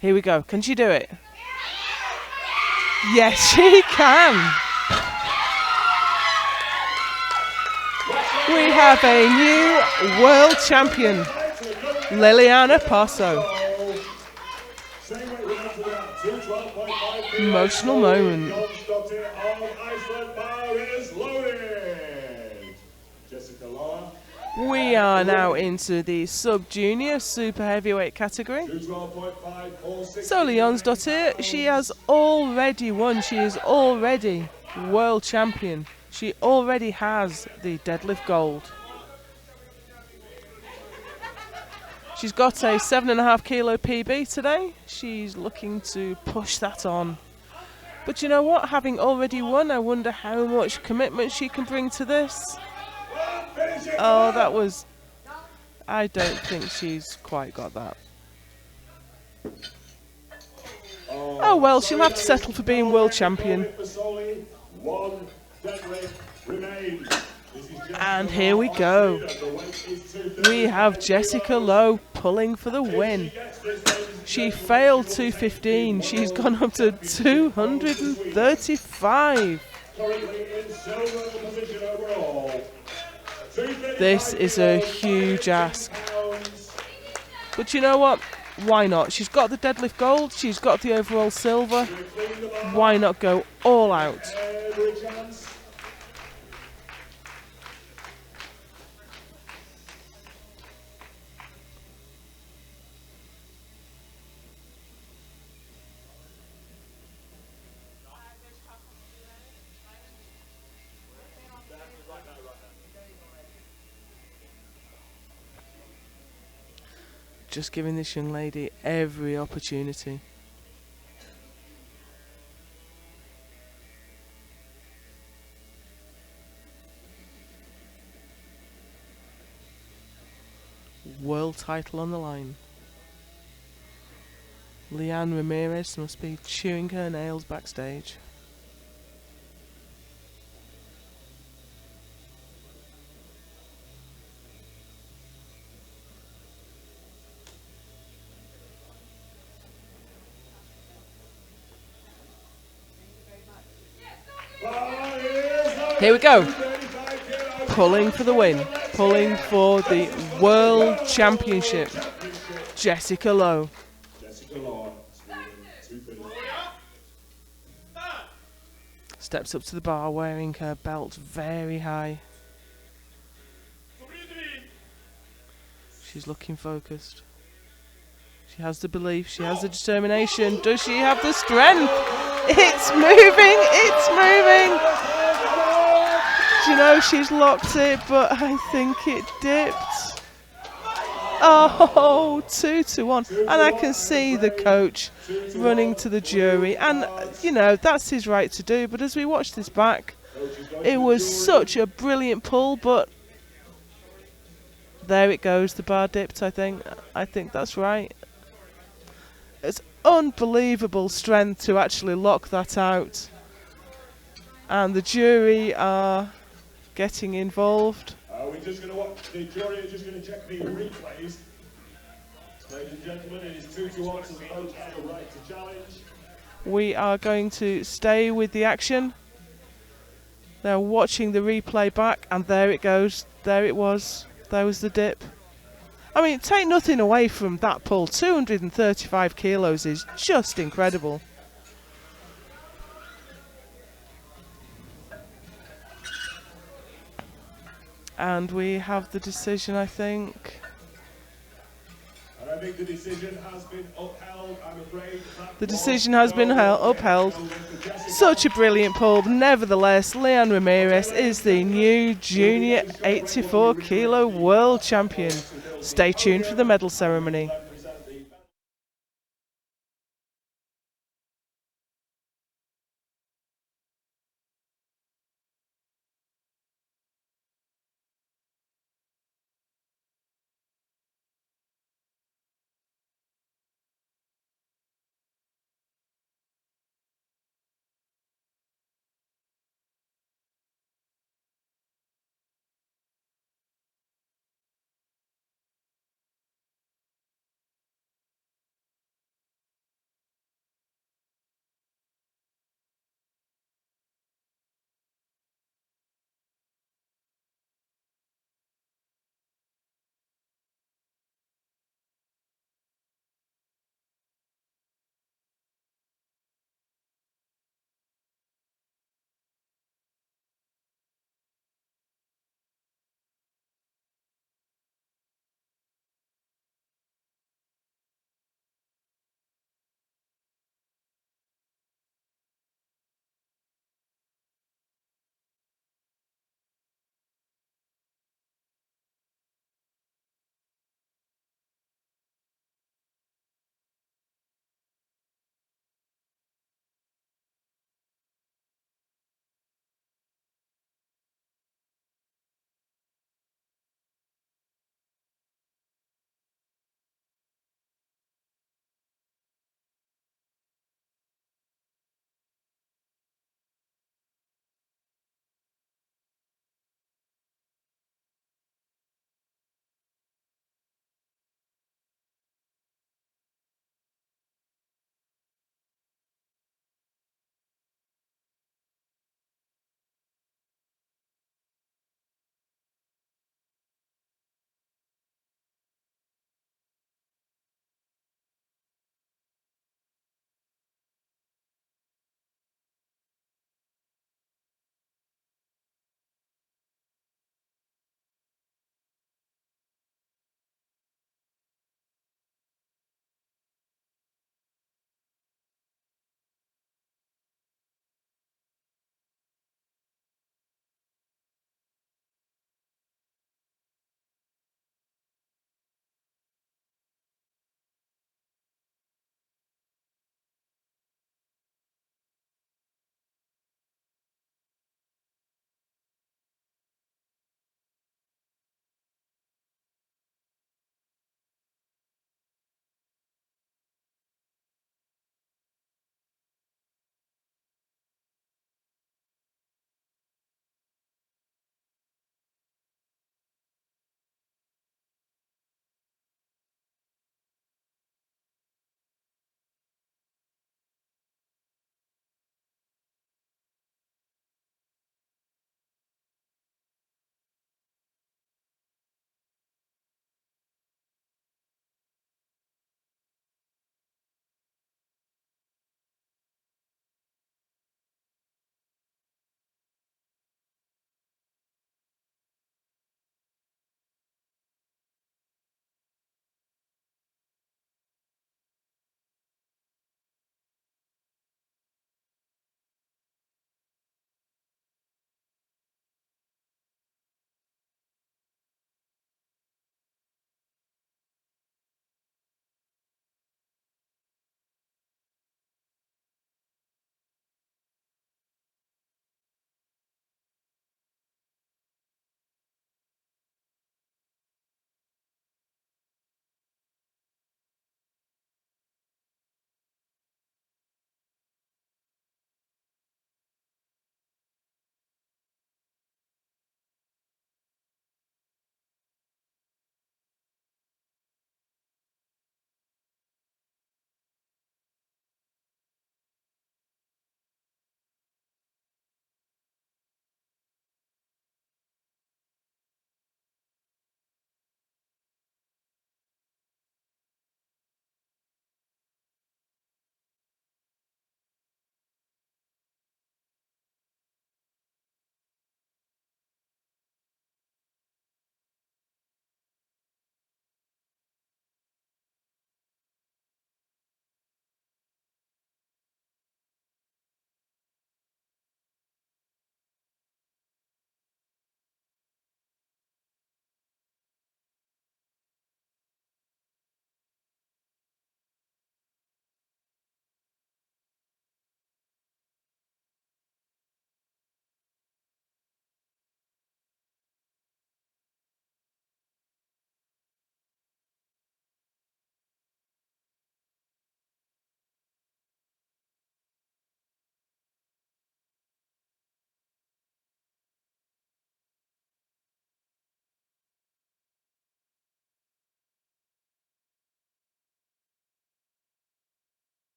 Here we go. Can she do it? Yes, she can. We have a new world champion, Liliana Posso. Emotional moment. We are now into the sub-junior super heavyweight category. So Leonsdottir, she has already won. She is already world champion. She already has the deadlift gold. She's got a 7.5 kilo PB today. She's looking to push that on. But you know what? Having already won, I wonder how much commitment she can bring to this. Oh, that was... I don't think she's quite got that. Oh well, she'll have to settle for being world champion. And here we go. We have Jessica Lowe pulling for the win. She failed 215. She's gone up to 235. This is a huge ask. But you know what? Why not? She's got the deadlift gold. She's got the overall silver. Why not go all out? Just giving this young lady every opportunity. World title on the line. Leanne Ramirez must be chewing her nails backstage. Here we go. Pulling for the win. Pulling for the World Championship. Jessica Lowe. Steps up to the bar wearing her belt very high. She's looking focused. She has the belief, she has the determination. Does she have the strength? It's moving, it's moving. Do you know, she's locked it, but I think it dipped. Oh, 2-1. And I can see the coach running to the jury. And, you know, that's his right to do. But as we watch this back, it was such a brilliant pull, but there it goes. The bar dipped, I think. I think that's right. It's unbelievable strength to actually lock that out. And the jury are getting involved. We're just going to watch. The jury are just going to check the replays. Ladies and gentlemen, it is 2-1, so the coach has the right to challenge. We are going to stay with the action. They're watching the replay back, and there it goes. There it was. There was the dip. I mean, take nothing away from that pull. 235 kilos is just incredible. And we have the decision, I think. And I think the decision has been upheld, I'm afraid. The decision has been upheld. Such a brilliant pull. Nevertheless, Leon Ramirez is the new junior 84 kilo world champion. Stay tuned for the medal ceremony.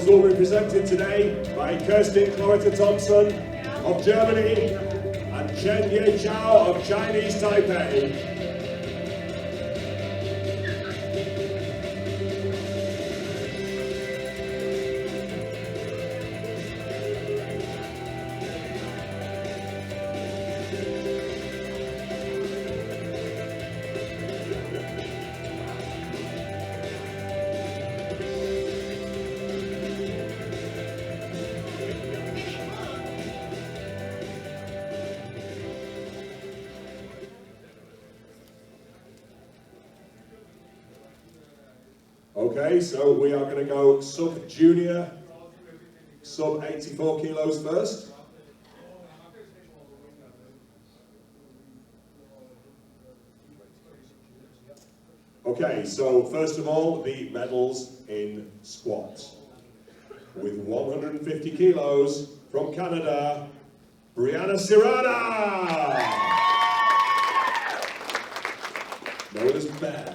will be presented today by Kerstin Cloeter Thompson of Germany and Chen Ye Chao of Chinese Taipei. Okay, so we are going to go sub-junior, sub-84 kilos first. Okay, so first of all, the medals in squats. With 150 kilos from Canada, Brianna Serrana! Known as Bear.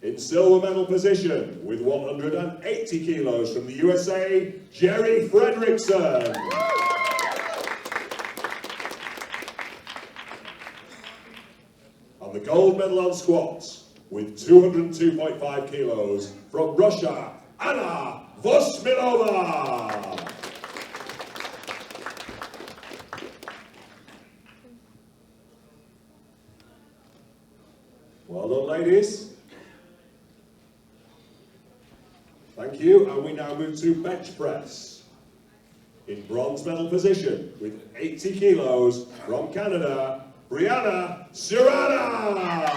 In silver medal position, with 180 kilos from the USA, Jerry Fredrickson. And the gold medal on squats, with 202.5 kilos from Russia, Anna Vosmilova. Well done, ladies. Thank you, and we now move to bench press. In bronze medal position, with 80 kilos from Canada, Brianna Serrana!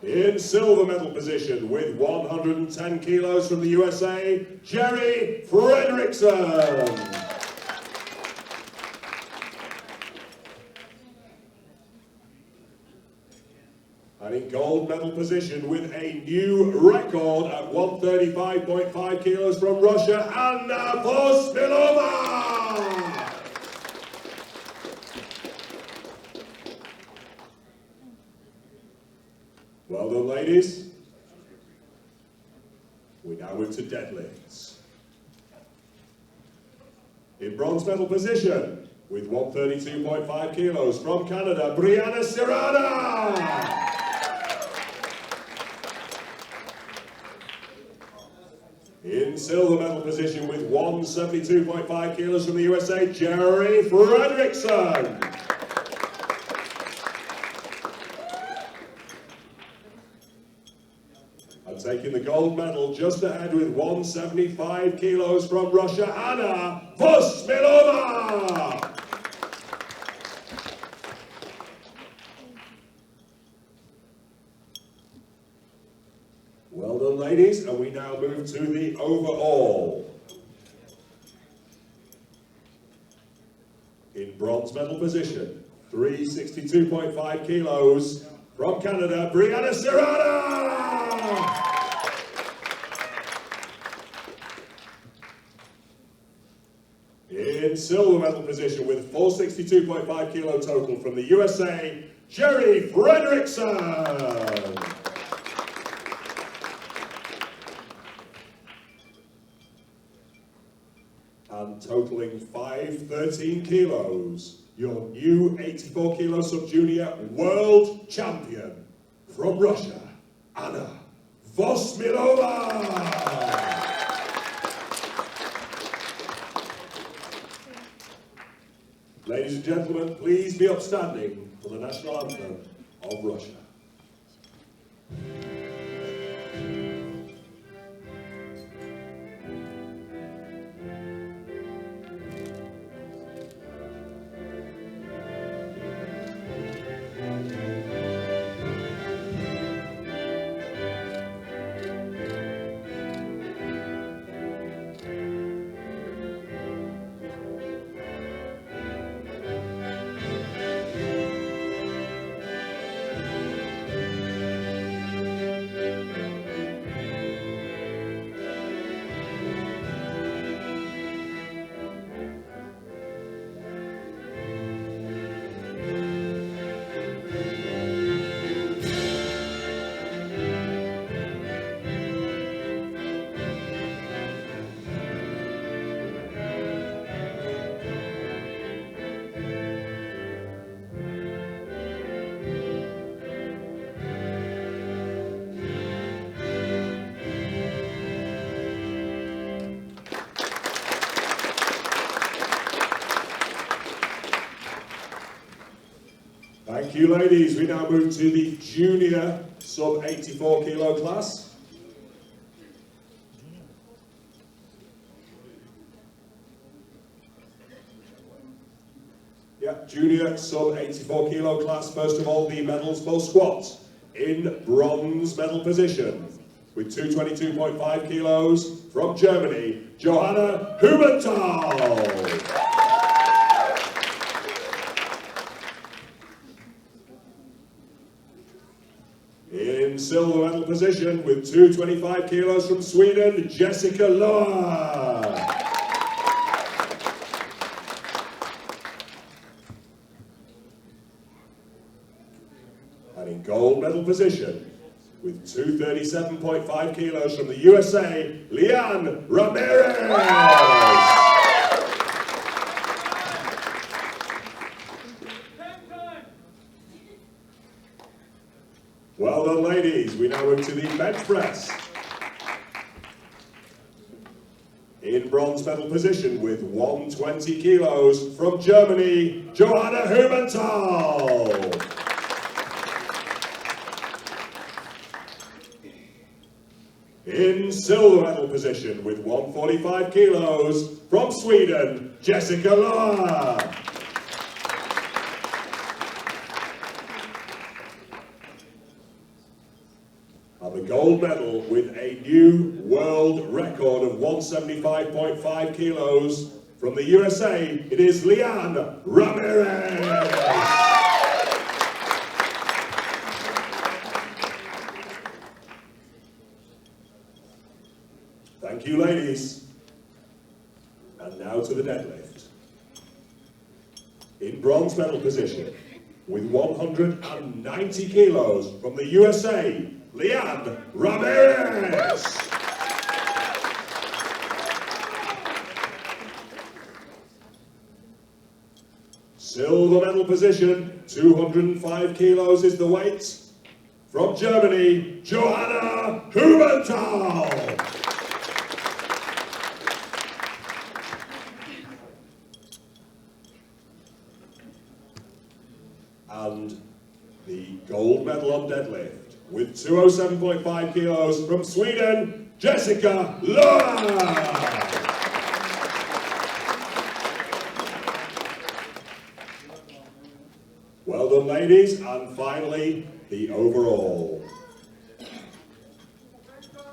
In silver medal position, with 110 kilos from the USA, Jerry Fredrickson! And in gold medal position with a new record at 135.5 kilos from Russia, Anna Vosmilova! Well done, ladies. We now move to deadlifts. In bronze medal position with 132.5 kilos from Canada, Brianna Serrana! In silver medal position with 172.5 kilos from the USA, Jerry Fredrickson. And taking the gold medal just ahead with 175 kilos from Russia, Anna Vosmilova. Well done, ladies, and we now move to the overall. In bronze medal position, 362.5 kilos from Canada, Brianna Serrana! In silver medal position with 462.5 kilo total from the USA, Jerry Fredrickson! And totaling 513 kilos, your new 84 kilo sub-junior world champion from Russia, Anna Vosmilova! Ladies and gentlemen, please be upstanding for the national anthem of Russia. Thank you, ladies. We now move to the junior sub 84 kilo class. Yeah, junior sub 84 kilo class. First of all, the medals for squat. In bronze medal position with 222.5 kilos from Germany, Johanna Hubenthal. In silver medal position with 225 kilos from Sweden, Jessica Lohr. And in gold medal position with 237.5 kilos from the USA, Leanne Ramirez. Well done, ladies. We now move to the bench press. In bronze medal position with 120 kilos from Germany, Johanna Hubenthal. In silver medal position with 145 kilos from Sweden, Jessica Lohr. And the gold medal with a new world record of 175.5 kilos from the USA, it is Leanne Ramirez. Thank you, ladies. And now to the deadlift. In bronze medal position with 190 kilos from the USA, Leanne Ramirez. Silver medal position, 205 kilos is the weight. From Germany, Johanna Hubenthal. And the gold medal on deadlift with 207.5 kilos from Sweden, Jessica Lohr. Well done, ladies, and finally, the overall.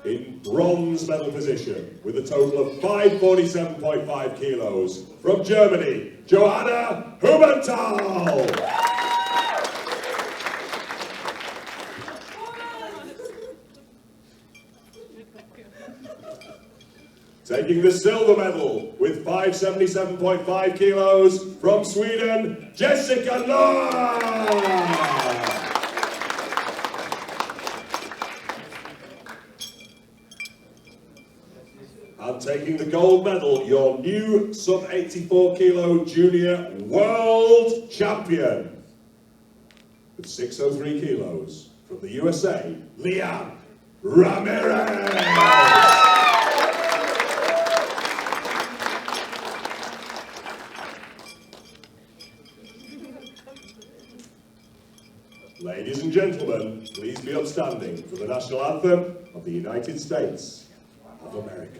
In bronze medal position with a total of 547.5 kilos from Germany, Johanna Hubenthal. Taking the silver medal with 577.5 kilos from Sweden, Jessica Lohr. And taking the gold medal, your new sub 84 kilo junior world champion with 603 kilos from the USA, Leanne Ramirez. Ladies and gentlemen, please be upstanding for the national anthem of the United States of America.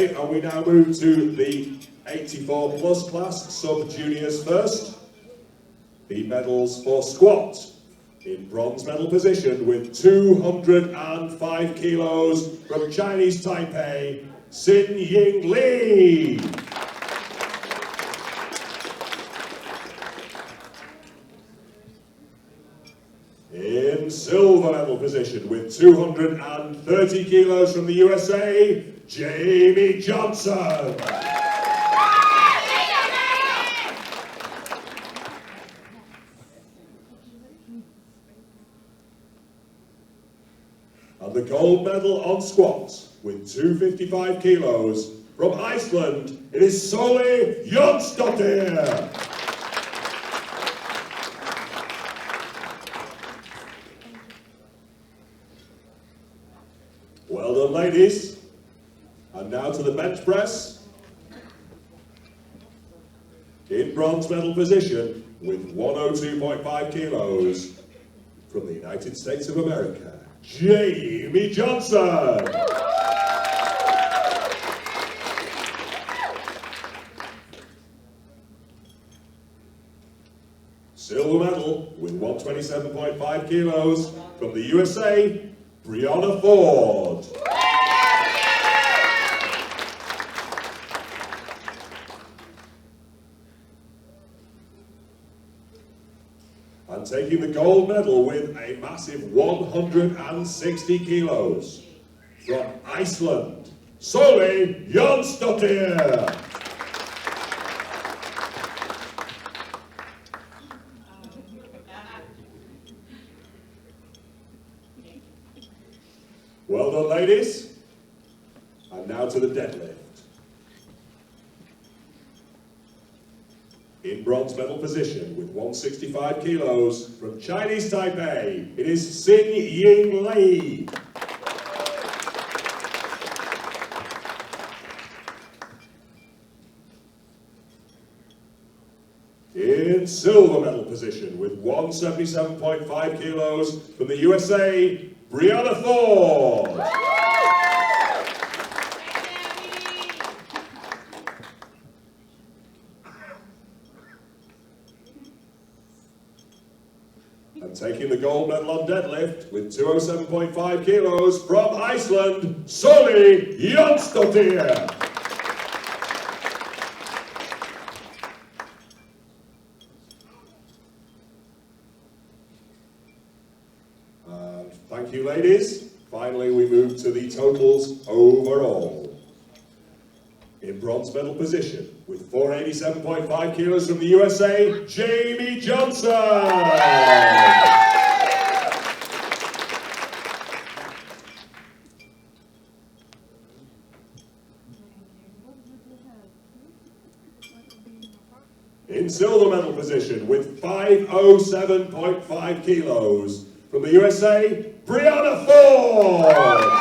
Okay, and we now move to the 84 plus class, sub-juniors first. The medals for squat. In bronze medal position with 205 kilos from Chinese Taipei, Xin Ying Li. In silver medal position with 230 kilos from the USA, Jamie Johnson. And the gold medal on squats with 255 kilos from Iceland, it is Soli Jonsdottir. Well done, ladies. And now to the bench press. In bronze medal position with 102.5 kilos from the United States of America, Jamie Johnson. Silver medal with 127.5 kilos from the USA, Brianna Ford. And taking the gold medal with a massive 160 kilos from Iceland, Soli Jonsdottir. Well done, ladies. And now to the deadlift. In bronze medal position with 165 kilos from Chinese Taipei, it is Xin Ying Li. In silver medal position with 177.5 kilos from the USA, Brianna Ford. And taking the gold medal on deadlift with 207.5 kilos from Iceland, Soli Jonsdottir. And thank you, ladies. Finally, we move to the totals overall. In bronze medal position with 487.5 kilos from the USA, Jamie Johnson. In silver medal position with 507.5 kilos from the USA, Brianna Ford.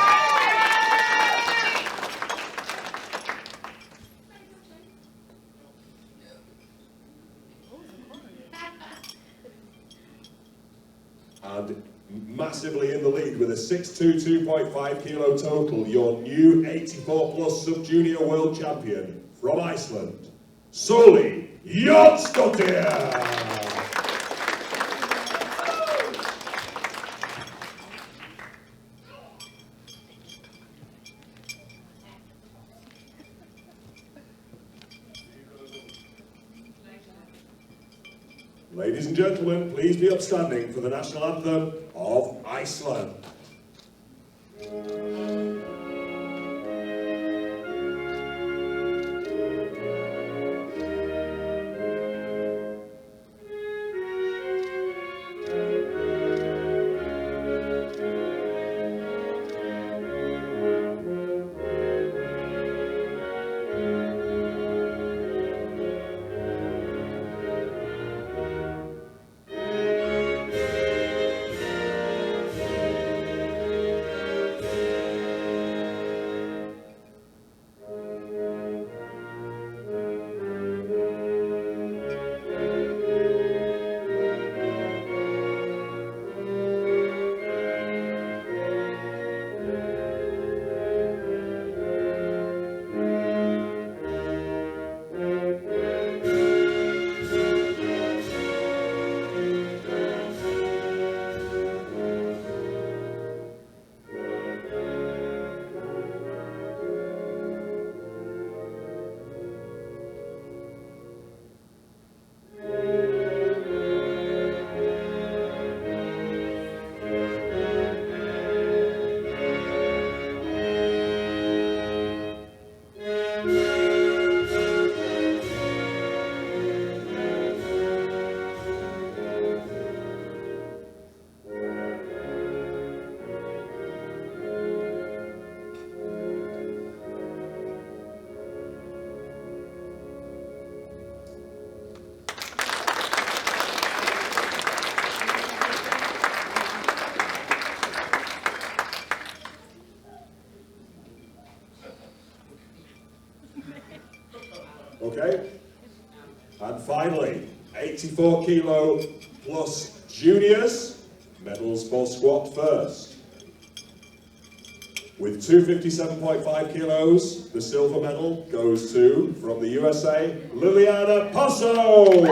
And massively in the lead with a 622.5 kilo total, your new 84 plus sub-junior world champion from Iceland, Soli Jonsdottir. Ladies and gentlemen, please be upstanding for the national anthem of Iceland. Okay? And finally, 84 kilo plus juniors, medals for squat first. With 257.5 kilos, the silver medal goes to, from the USA, Liliana Posso!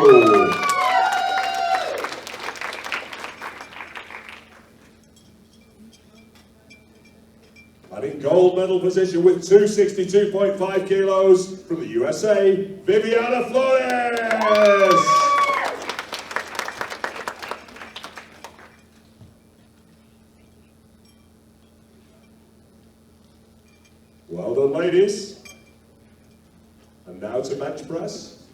And in gold medal position with 262.5 kilos, from the USA, Viviana Flores! Well done, ladies. And now to bench press.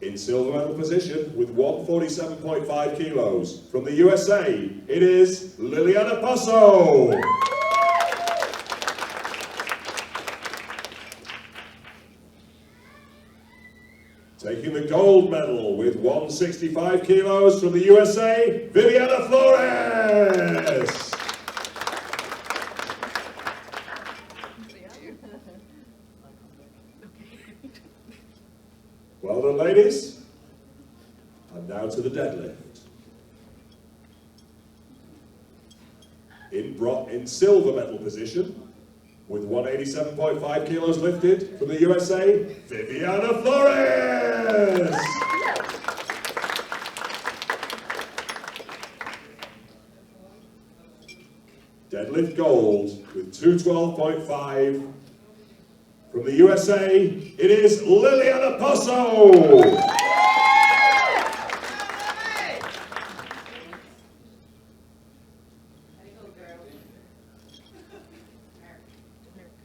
In silver medal position with 147.5 kilos. From the USA, it is Liliana Posso. Taking the gold medal with 165 kilos from the USA, Viviana Flores. Well done, ladies. And now to the deadlift. In silver medal position, with 187.5 kilos lifted from the USA, Viviana Flores! Deadlift gold with 212.5 from the USA, it is Liliana Posso!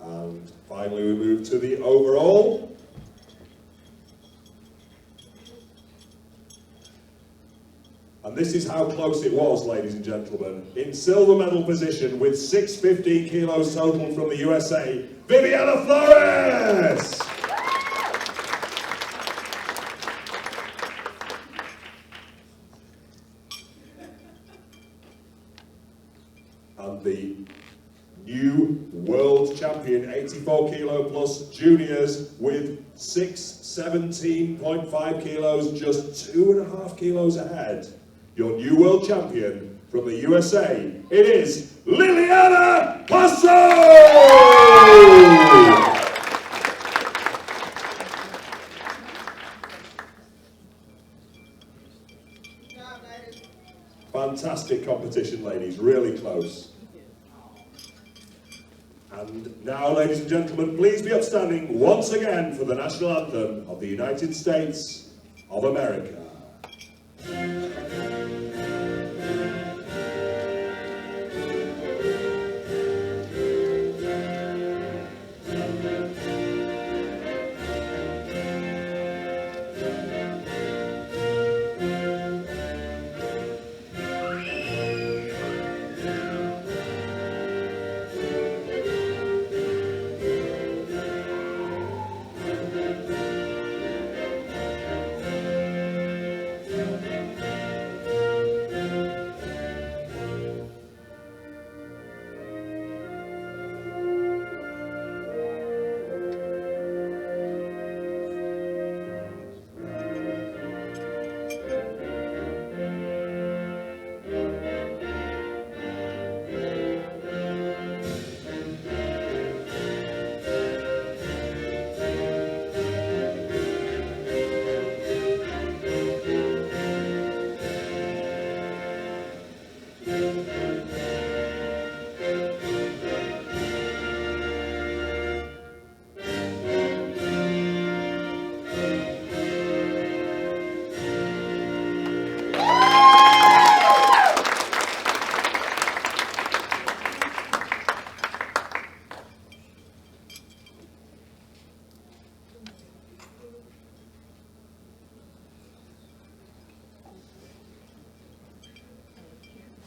And finally we move to the overall. And this is how close it was, ladies and gentlemen. In silver medal position with 615 kilos total from the USA, Viviana Flores! And the new world champion, 84 kilo plus juniors with 617.5 kilos, just 2.5 kilos ahead. Your new world champion from the USA, it is Liliana Posso! Fantastic competition, ladies, really close. And now, ladies and gentlemen, please be upstanding once again for the national anthem of the United States of America.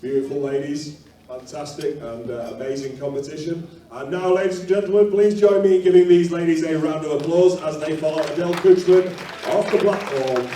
Beautiful ladies, fantastic and amazing competition. And now, ladies and gentlemen, please join me in giving these ladies a round of applause as they follow Adele Kuchman off the platform.